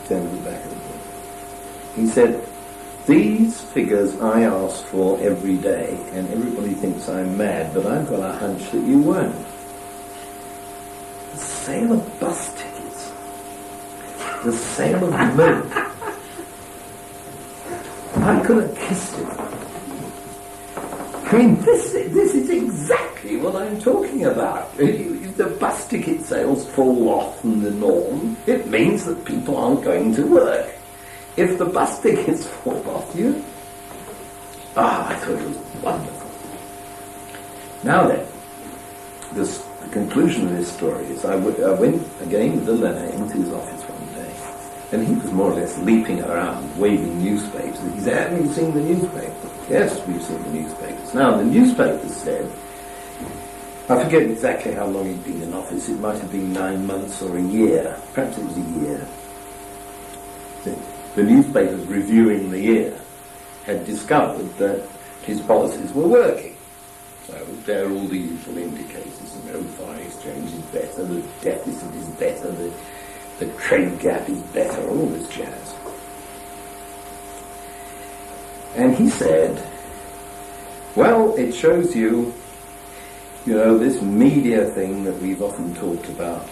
Turn to the back of the book. He said, these figures I ask for every day, and everybody thinks I'm mad, but I've got a hunch that you weren't. The sale of bus tickets. The sale of milk. I could have kissed him. I mean, this is exactly what I'm talking about. If the bus ticket sales fall off from the norm, it means that people aren't going to work. If the bus tickets fall off, I thought it was wonderful. Now then, the conclusion of this story is I went again with the Leno into his office one day, and he was more or less leaping around, waving newspapers. He said, "Have you seen the newspaper?" "Yes, we've seen the newspapers." Now, the newspapers said, I forget exactly how long he'd been in office, it might have been 9 months or a year, perhaps it was a year. The newspapers reviewing the year had discovered that his policies were working. So there are all the usual indicators, foreign exchange is better, the deficit is better, the trade gap is better, all this jazz. And he said, well, it shows you, this media thing that we've often talked about.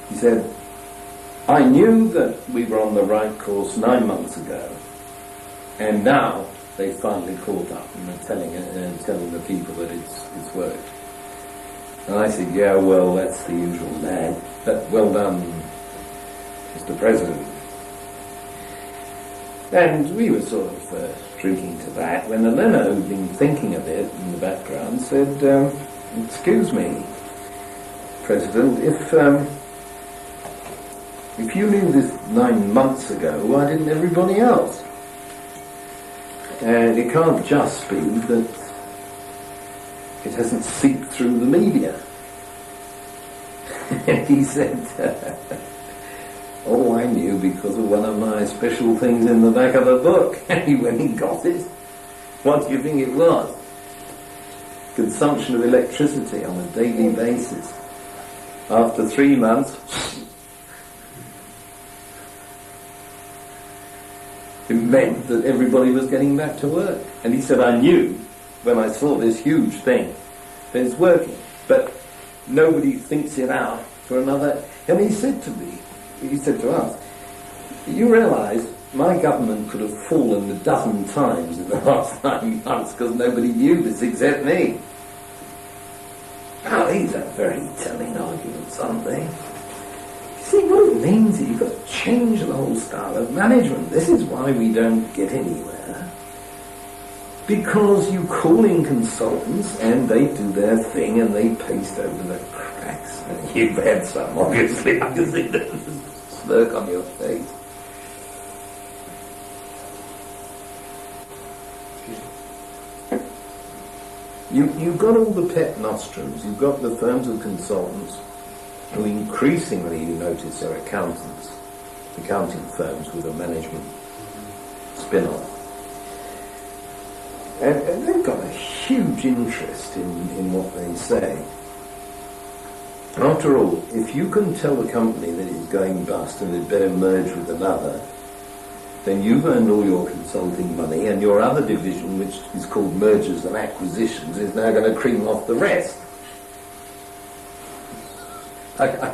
He said, I knew that we were on the right course 9 months ago, and now they finally caught up and are telling the people that it's worked. And I said, yeah, well, that's the usual lag. But well done, Mr. President. And we were sort of drinking to that when Elena, who'd been thinking a bit in the background, said, excuse me, President, if you knew this 9 months ago, why didn't everybody else? And it can't just be that it hasn't seeped through the media. And he said, oh, I knew because of one of my special things in the back of the book. And when he got it, what do you think it was? Consumption of electricity on a daily basis. After 3 months, it meant that everybody was getting back to work. And he said, I knew when I saw this huge thing that it's working, but nobody thinks it out for another. And he said to us, you realise my government could have fallen 12 times in the last 9 months because nobody knew this except me. Oh, these are very telling arguments, aren't they? See, what it means is you've got to change the whole style of management. This is why we don't get anywhere. Because you call in consultants and they do their thing and they paste over the cracks. And you've had some, obviously. I can see the smirk on your face. You've got all the pet nostrums. You've got the firms of consultants who increasingly, you notice, are accountants, accounting firms with a management spin-off. And they've got a huge interest in what they say. After all, if you can tell a company that it's going bust and it better merge with another, then you've earned all your consulting money, and your other division, which is called mergers and acquisitions, is now going to cream off the rest. I'm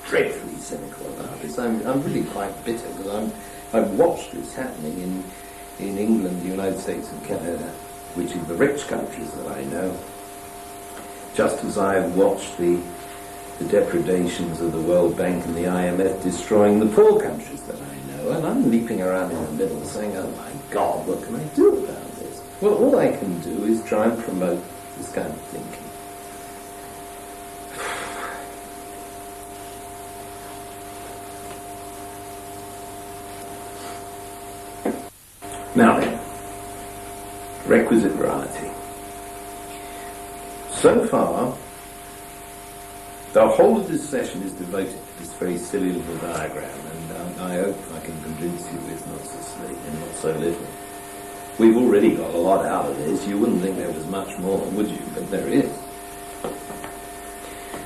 dreadfully cynical about this. I'm really quite bitter because I've watched this happening in England, the United States and Canada, which are the rich countries that I know, just as I've watched the depredations of the World Bank and the IMF destroying the poor countries that I know, and I'm leaping around in the middle saying, oh my God, what can I do about this? Well, all I can do is try and promote this kind of thinking. Now then, requisite variety. So far, the whole of this session is devoted to this very silly little diagram, and I hope I can convince you it's not so silly and not so little. We've already got a lot out of this. You wouldn't think there was much more, would you? But there is.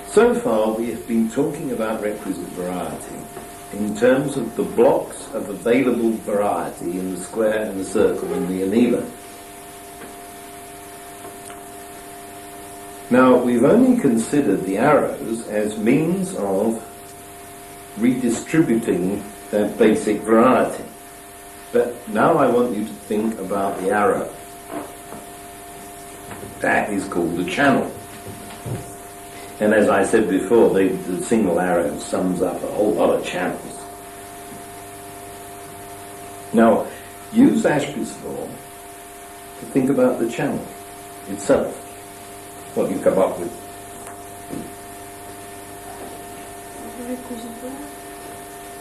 So far, we have been talking about requisite variety in terms of the blocks of available variety in the square and the circle and the amoeba. Now, we've only considered the arrows as means of redistributing that basic variety. But now I want you to think about the arrow. That is called a channel. And as I said before, the single arrow sums up a whole lot of channels. Now, use Ashby's law to think about the channel itself, what you come up with.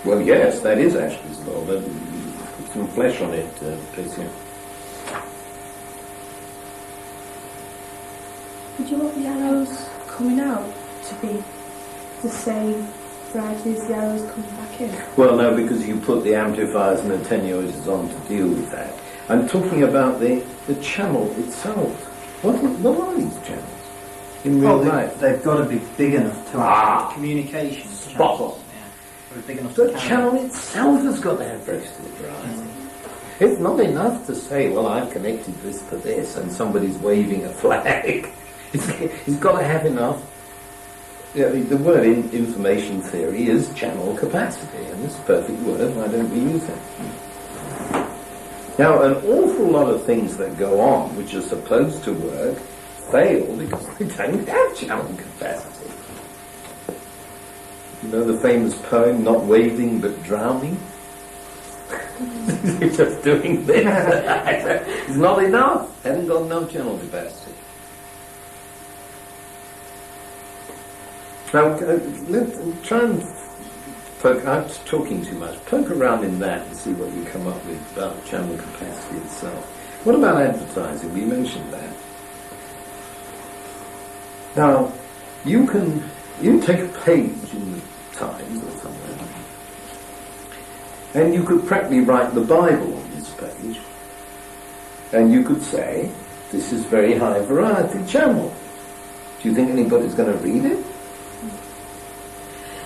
Well, yes, that is Ashby's law, but put some flesh on it, Patricia. Would you want the arrows coming out to be the same variety as the arrows coming back in? Well, no, because you put the amplifiers and attenuators on to deal with that. I'm talking about the channel itself. What are these channels in real life? They've got to be big enough to have communication. Spot on. Yeah. Big enough The to carry. channel itself has got to have vertical variety. It's not enough to say, well, I've connected this to this, and somebody's waving a flag. It's got to have enough. Yeah, the word in information theory is channel capacity, and it's a perfect word. Why don't we use it? Now, an awful lot of things that go on, which are supposed to work, fail because they don't have channel capacity. You know the famous poem, not wading but drowning? You're just doing this. It's not enough. Haven't got enough channel capacity. Now, let's try and poke, I'm talking too much, poke around in that and see what you come up with about channel capacity itself. What about advertising? We mentioned that. Now, you take a page in the Times or somewhere, and you could practically write the Bible on this page, and you could say, this is very high variety channel. Do you think anybody's going to read it?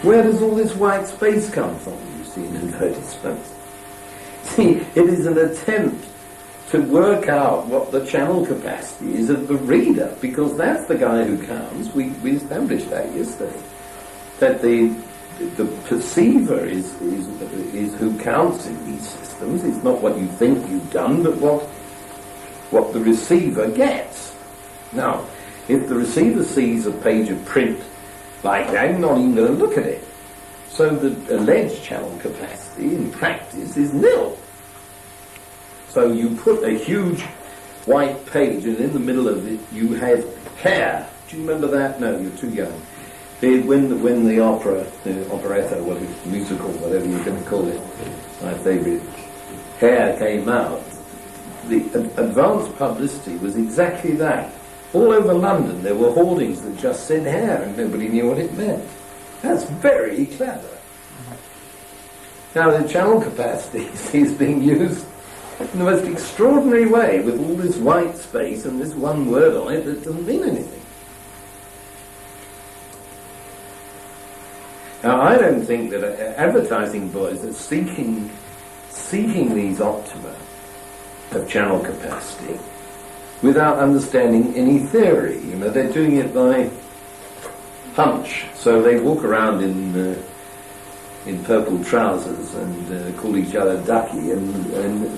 Where does all this white space come from, you see, in advertisements? See, it is an attempt to work out what the channel capacity is of the reader, because that's the guy who counts. We established that yesterday. That the perceiver is who counts in these systems. It's not what you think you've done, but what the receiver gets. Now, if the receiver sees a page of print like that, I'm not even going to look at it. So the alleged channel capacity in practice is nil. So you put a huge white page, and in the middle of it you have hair. Do you remember that? No, you're too young. When the operetta, musical, whatever you're going to call it, my favourite, Hair came out, the advanced publicity was exactly that. All over London there were hoardings that just said hair and nobody knew what it meant. That's very clever. Now the channel capacity is being used in the most extraordinary way with all this white space and this one word on it that doesn't mean anything. Now I don't think that advertising boys are seeking these optima of channel capacity without understanding any theory. You know, they're doing it by hunch. So they walk around in purple trousers and call each other Ducky and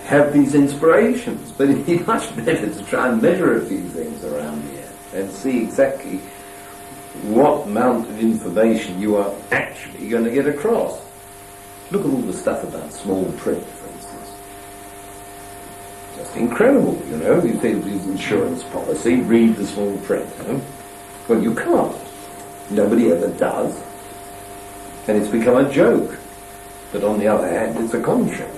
have these inspirations. But it'd be much better to try and measure a few things around here and see exactly what amount of information you are actually going to get across. Look at all the stuff about small print, for instance. Just incredible, you know. You think of insurance policy, read the small print. You know? Well, you can't. Nobody ever does. And it's become a joke. But on the other hand, it's a contract.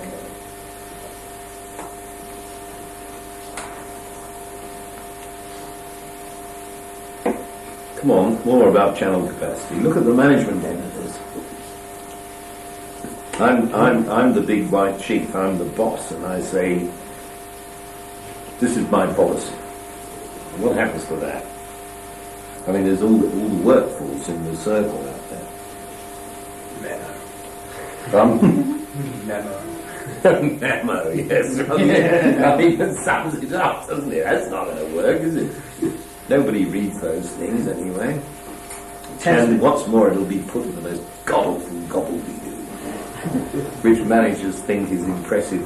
Come on, more about channel capacity. Look at the management end of this. I'm the big white chief, I'm the boss, and I say, this is my policy. And what happens to that? I mean, there's all the workforce in the circle out there. Memo. Memo, yes. I mean, it sums it up, doesn't it? That's not going to work, is it? Nobody reads those things anyway. And what's more, it'll be put in the most god-awful gobbledygook, which managers think is impressive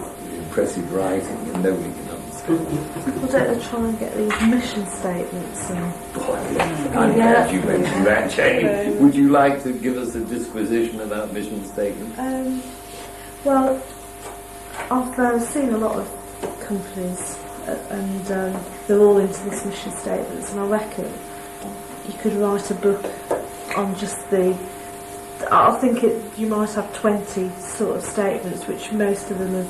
writing, and nobody can understand People don't try and get these mission statements and I'm glad you mentioned that, Jane. Would you like to give us a disquisition about mission statements? well, I've seen a lot of companies and they're all into this mission statements, and I reckon you could write a book on just I think you might have 20 sort of statements which most of them have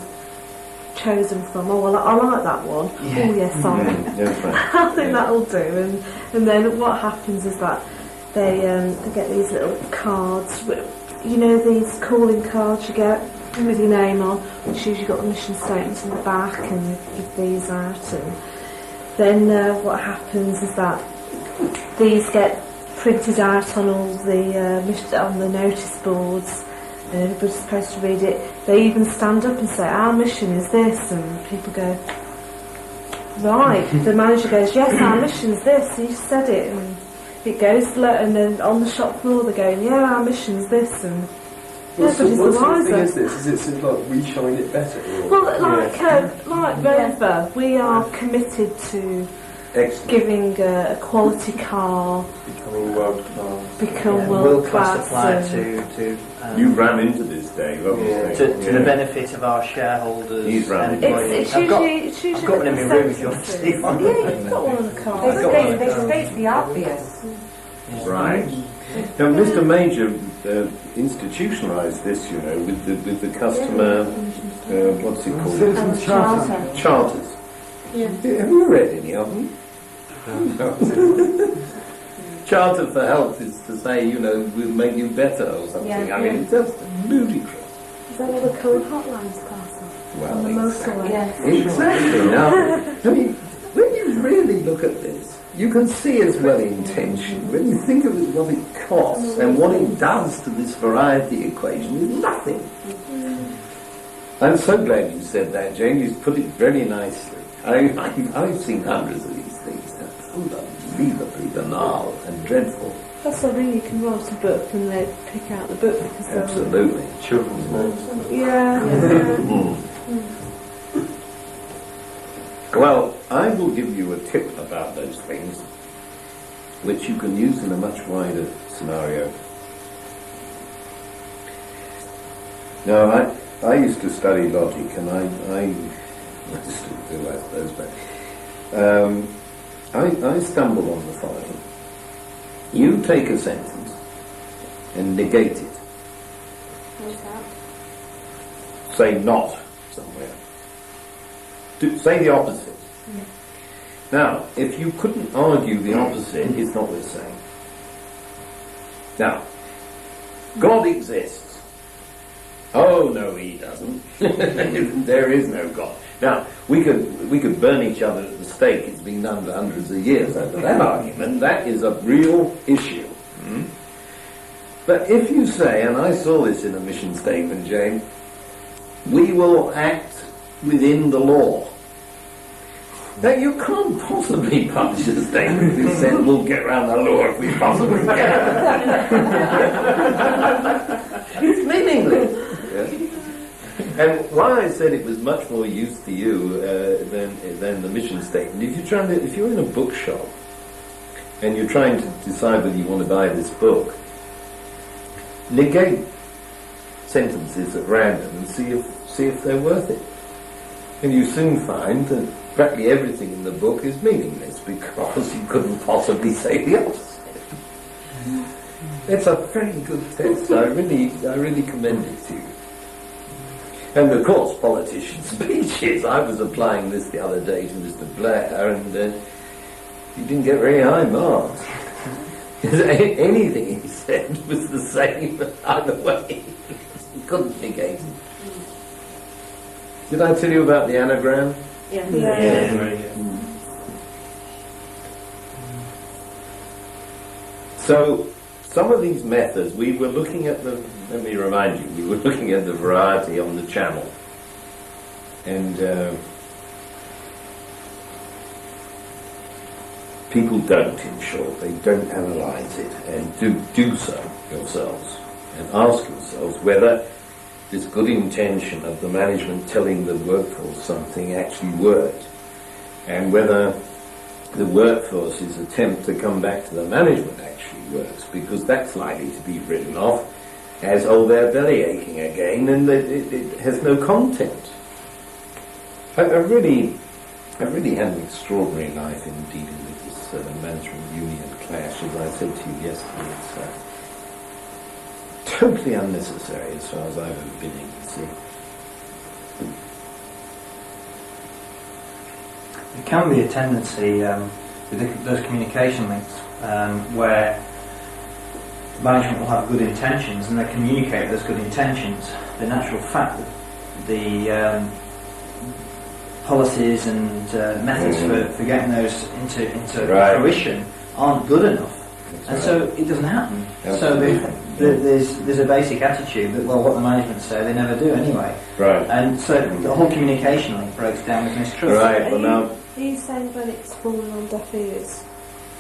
chosen from. Oh well, I like that one. Yeah. Oh yes, That's right. I think that'll do. And then what happens is that they get these little cards, you know, these calling cards you get with your name on, which usually got the mission statements in the back, and you give these out. And then what happens is that these get printed out on all the notice boards, and everybody's supposed to read it. They even stand up and say, our mission is this, and people go, right. The manager goes, yes, our mission is this, you said it, and it goes, and then on the shop floor they're going, yeah, our mission is this, and What sort nobody's the of thing wiser. is this? Is it sort of like we shine it better? Or? Well, like Rover, we are committed to Excellent. giving a quality car, Becoming world class. become world world class class. supplier to You ran into this, Dave, obviously. to the benefit of our shareholders He's right. and employees. It's usually I've got one in my room if you want to see one. Yeah, you've got one on the car. They state the obvious. Right. Now, Mr. Major institutionalised this, you know, with the customer, what's it called? Citizens Charter. Charters. Yeah. Have you read any of them? No. Charter for Health is to say, you know, we'll make you better or something. Yeah, I mean, it's just ludicrous. Is that what the code hotlines class of? Well, On the motorway? Yes. Exactly. Now, I mean, when you really look at this, you can see it's well intentioned. When you think of it, what it costs and what it does to this variety equation is nothing. I'm so glad you said that, Jane. You've put it very nicely. I've seen hundreds of these things. They're unbelievably banal and dreadful. That's why really you can write a book and they pick out the book because they're Absolutely. Children's names. Yeah. Well, I will give you a tip about those things, which you can use in a much wider scenario. Now, I used to study logic, and I still do, I suppose, but I stumbled on the following. You take a sentence and negate it. What's that? Say not somewhere. Say the opposite. Now, if you couldn't argue the opposite, it's not worth saying. Now, God exists. Oh no, he doesn't. There is no God. Now, we could burn each other at the stake. It's been done for hundreds of years over that argument. That is a real issue. But if you say, and I saw this in a mission statement, Jane, we will act within the law. Now, you can't possibly publish a statement that said we'll get around the law if we possibly can. It's meaningless. Yeah? And why I said it was much more use to you than the mission statement, if you're in a bookshop and you're trying to decide whether you want to buy this book, negate sentences at random and see if they're worth it. And you soon find that practically everything in the book is meaningless because you couldn't possibly say the opposite. It's a very good test. I really commend it to you. And of course, politician speeches. I was applying this the other day to Mr. Blair, and he didn't get very high marks. Anything he said was the same either way. He couldn't negate it. Did I tell you about the anagram? Yeah. So, some of these methods, we were looking at let me remind you, we were looking at the variety on the channel. And people don't, in short, they don't analyse it, and do so yourselves, and ask yourselves whether this good intention of the management telling the workforce something actually worked. and whether the workforce's attempt to come back to the management actually works, because that's likely to be written off as, oh, they're belly aching again, and it has no content. I really had an extraordinary life in dealing with this management union clash. As I said to you yesterday, it's totally unnecessary as far as I've ever been able to see. There can be a tendency with those communication links where management will have good intentions and they communicate those good intentions. The natural fact that the policies and methods for getting those into fruition aren't good enough, and so it doesn't happen. Absolutely. So there's a basic attitude that, well, what the management say they never do anyway. Right. And so the whole communication link breaks down with mistrust. Right. Well, now Are you saying that it's fallen on deaf ears? Is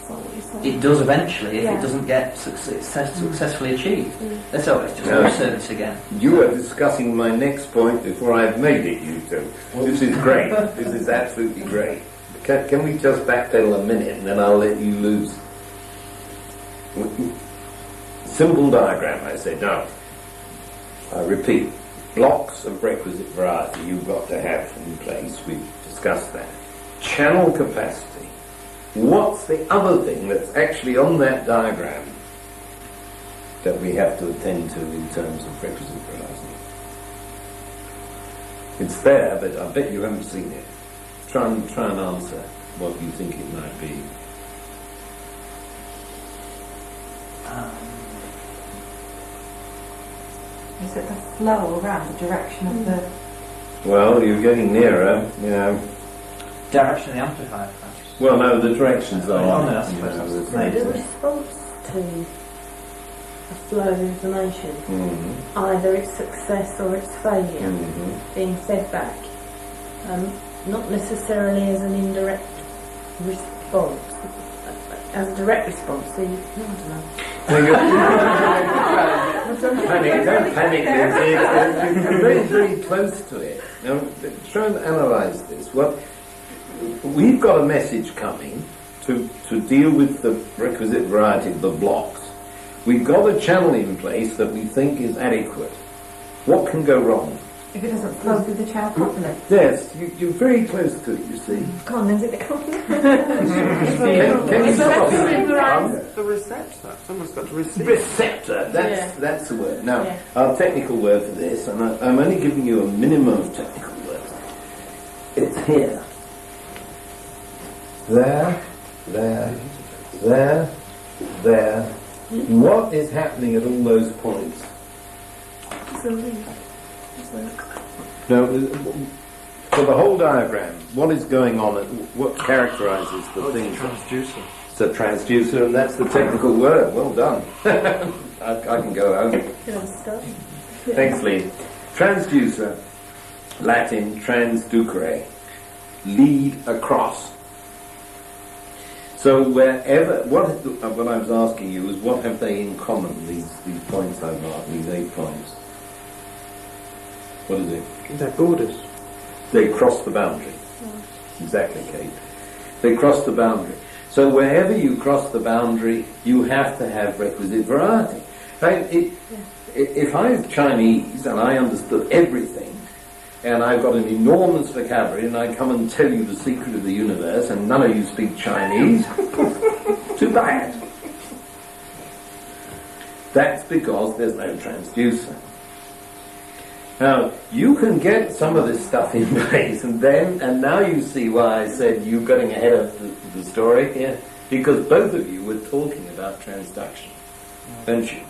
that what you're saying? It does eventually if Yeah. it doesn't get successfully achieved. Mm. That's always just No. lip service again. you were discussing my next point before I've made it, you two. This is great. This is absolutely great. Can we just backpedal a minute and then I'll let you loose? Simple diagram, I say. Now, I repeat, blocks of requisite variety you've got to have in place. We've discussed that. Channel capacity. What's the other thing that's actually on that diagram that we have to attend to in terms of requisite variety? It's there, but I bet you haven't seen it. Try and answer what you think it might be. Is it the flow around the direction of the... Well, you're getting nearer, Direction of the amplifier, perhaps. Well, no, the directions are. Oh, no, that's you know, that's the- So the response to a flow of information, Mhm, either its success or its failure, mhm. being fed back, not necessarily as an indirect response, as a direct response. So you, I don't know. Don't panic. It's very, very close to it. Now, try and analyse this. Well, we've got a message coming to deal with the requisite variety of the blocks. We've got a channel in place that we think is adequate. What can go wrong? If it doesn't flow through the channel properly. Yes, you're very close to it, you see. Come on, is it the company? Can you stop? The receptor. Someone's got to receive. Receptor, that's the word. Now, our technical word for this, and I'm only giving you a minimum of technical words. It's here. There. What is happening at all those points? It's a link. No, for the whole diagram, what is going on? What characterises the thing? Transducer. It's a transducer, and that's the technical word. Well done. I can go home. Thanks, Lee. Transducer, Latin transducere, lead across. So wherever, what I was asking you is, what have they in common? These points I've marked, these 8 points. What is it? They're borders. They cross the boundary. Exactly, Kate. They cross the boundary. So wherever you cross the boundary, you have to have requisite variety. Right? If I'm Chinese and I understood everything, and I've got an enormous vocabulary, and I come and tell you the secret of the universe, and none of you speak Chinese, too bad. That's because there's no transducer. Now, you can get some of this stuff in place, and now you see why I said you're getting ahead of the story here, because both of you were talking about transduction, don't you?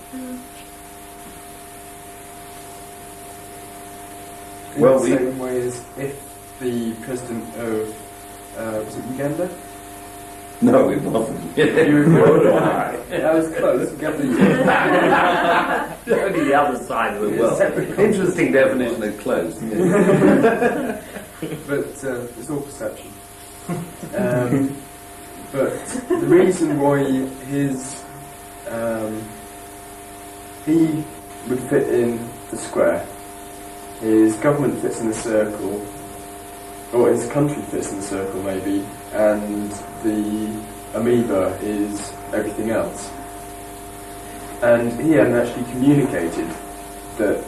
In Well, the same way as if the president of was it Uganda? No, it wasn't. That was close. Only the other side of the world. Interesting definition of close. But it's all perception. But the reason why he would fit in the square, his government fits in the circle, or his country fits in the circle maybe, and the amoeba is everything else. And he hadn't actually communicated that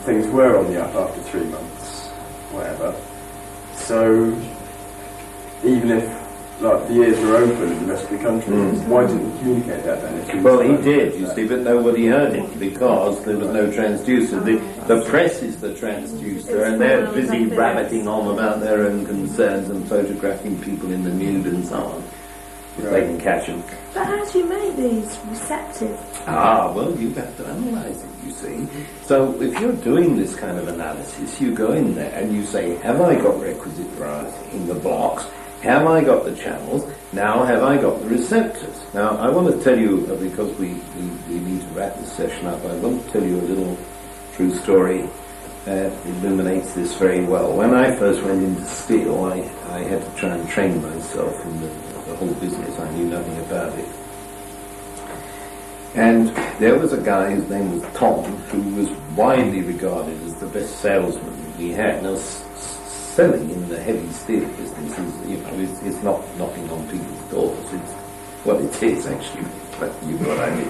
things were on the up after 3 months, whatever. So even if like the ears were open in the rest of the country, why didn't he communicate that then? If he was Well, he did, you see, but nobody heard it because there was no transducer. The press is the transducer, and they're busy rabbiting on about their own concerns and photographing people in the nude and so on, if they can catch them. But how do you make these receptive? Well, you have to analyse it, you see. So if you're doing this kind of analysis, you go in there and you say, have I got requisite variety in the blocks? Have I got the channels? Now have I got the receptors? Now I want to tell you, because we need to wrap this session up, I want to tell you a little true story that illuminates this very well. When I first went into steel, I had to try and train myself in the whole business. I knew nothing about it. And there was a guy, his name was Tom, who was widely regarded as the best salesman we had. Now, selling in the heavy steel business is, it's not knocking on people's doors. It is actually, but you know what I mean.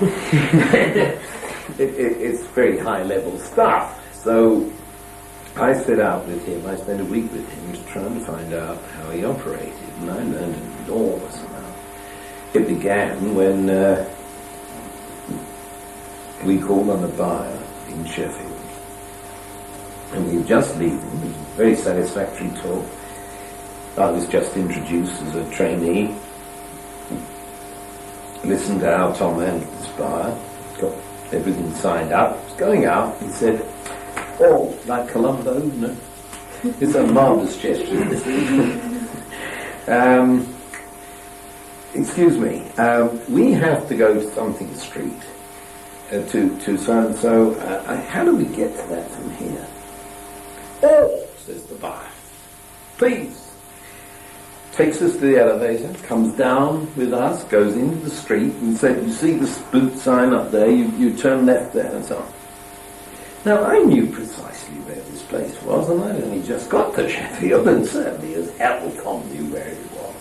It's very high level stuff. So I set out with him, I spent a week with him to try and find out how he operated, and I learned an enormous amount. It began when we called on a buyer in Sheffield. And we were just leaving. It was a very satisfactory talk. I was just introduced as a trainee. Listened to how Tom handled this buyer. Got everything signed up. It was going out. He said, "Oh, like Columbo, no? It's a marvellous gesture." Excuse me. We have to go to something street to so and so. How do we get to that from here? "Oh," says the buyer, "please." Takes us to the elevator, comes down with us, goes into the street and said, "You see the boot sign up there, you turn left there," and so on. Now I knew precisely where this place was, and I'd only just got to Sheffield, and certainly as hell Tom knew where it was.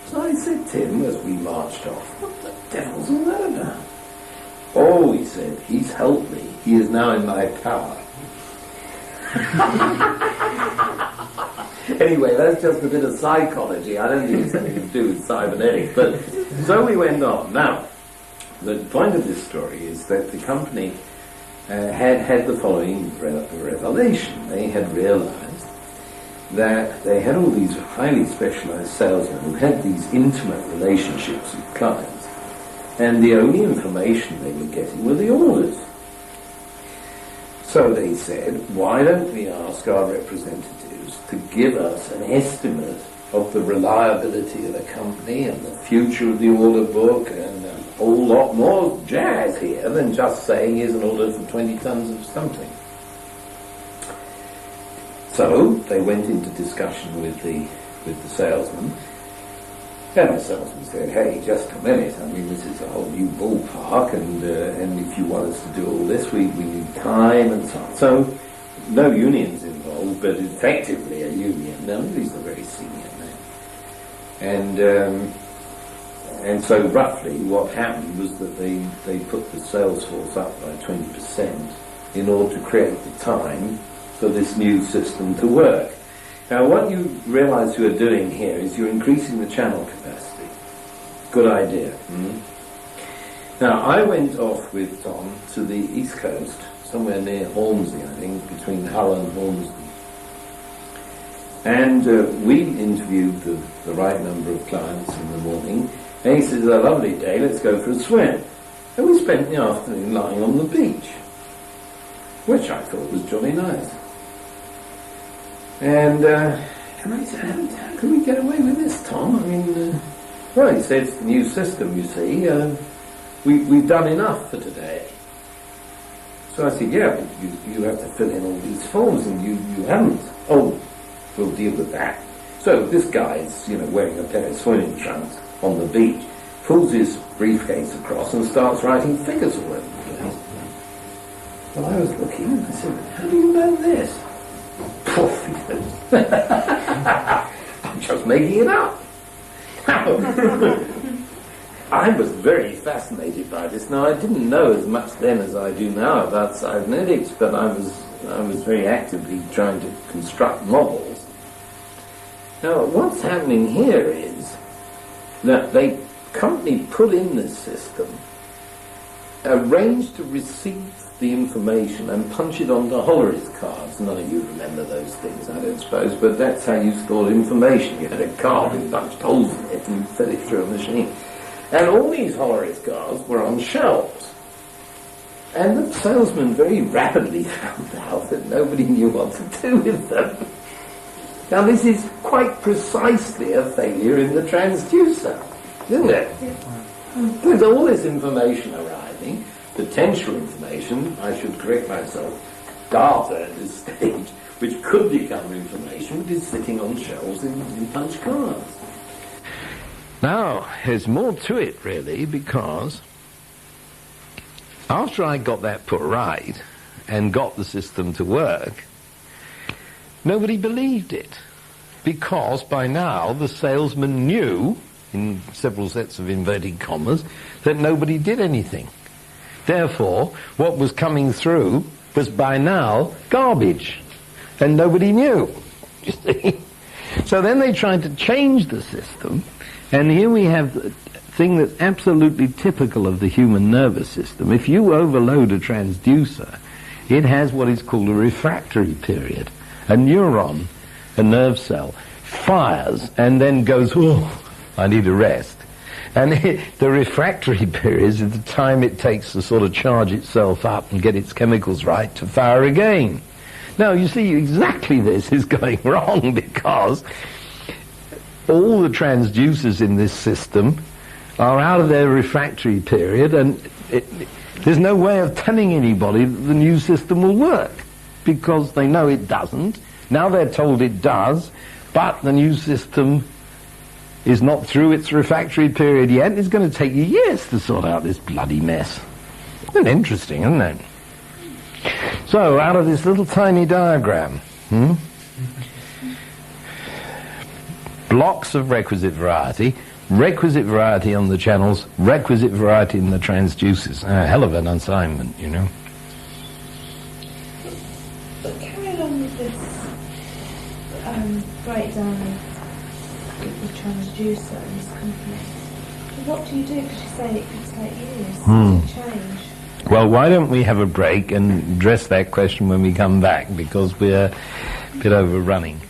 So I said to him as we marched off, "What the devil's all that about?" "Oh," he said, "he's helped me. He is now in my power." Anyway, that's just a bit of psychology. I don't think it's anything to do with cybernetics. But so we went on. Now, the point of this story is that the company had the following revelation. They had realized that they had all these highly specialized salesmen who had these intimate relationships with clients, and the only information they were getting were the orders. So they said, why don't we ask our representatives to give us an estimate of the reliability of the company and the future of the order book, and a whole lot more jazz here than just saying here's an order for 20 tons of something. So they went into discussion with the salesman, and the salesman said, "Hey, just a minute, I mean this is a whole new ballpark, and if you want us to do all this, we need time and so on." So no unions involved, but effectively a union. Now these are very senior men. And so roughly what happened was that they put the sales force up by 20% in order to create the time for this new system to work. Now what you realise you are doing here is you're increasing the channel capacity. Good idea. Now I went off with Tom to the East Coast, somewhere near Hornsey, I think, between Hull and Hornsey. And we interviewed the right number of clients in the morning. And he says, "A lovely day, let's go for a swim." And we spent the afternoon lying on the beach, which I thought was jolly nice. And I said, how can we get away with this, Tom? I mean, well, he said, it's the new system, you see. We've done enough for today. So I said, yeah, but you have to fill in all these forms, and you haven't. Oh, we'll deal with that. So this guy's, wearing a pair of swimming trunks on the beach, pulls his briefcase across and starts writing figures all over the place. Well, I was looking, and I said, how do you know this? Poof, he says. I'm just making it up. I was very fascinated by this. Now, I didn't know as much then as I do now about cybernetics, but I was very actively trying to construct models. Now, what's happening here is that the company put in this system, arranged to receive the information and punch it onto Holler's cards. None of you remember those things, I don't suppose, but that's how you stored information. You had a card with punched holes in it and you fed it through a machine. And all these Holler's cards were on shelves. And the salesman very rapidly found out that nobody knew what to do with them. Now this is quite precisely a failure in the transducer, isn't it? There's all this information arriving, potential information, I should correct myself, data at this stage, which could become information, which is sitting on shelves in punch cards. Now, there's more to it really, because after I got that put right and got the system to work, nobody believed it, because by now the salesman knew, in several sets of inverted commas, that nobody did anything. Therefore, what was coming through was by now garbage, and nobody knew, you see. So then they tried to change the system, and here we have the thing that's absolutely typical of the human nervous system. If you overload a transducer, it has what is called a refractory period. A neuron, a nerve cell, fires and then goes, oh, I need a rest. And the refractory period is the time it takes to sort of charge itself up and get its chemicals right to fire again. Now, you see, exactly this is going wrong, because all the transducers in this system are out of their refractory period, and there's no way of telling anybody that the new system will work, because they know it doesn't. Now they're told it does, but the new system is not through its refractory period yet. It's going to take you years to sort out this bloody mess. Isn't it interesting, isn't it? So, out of this little tiny diagram, blocks of requisite variety on the channels, requisite variety in the transducers. A hell of an assignment, you know. But carrying on with this breakdown of the transducer in this company, what do you do? Because you say it could take years to change. Well, why don't we have a break and address that question when we come back, because we're a bit overrunning.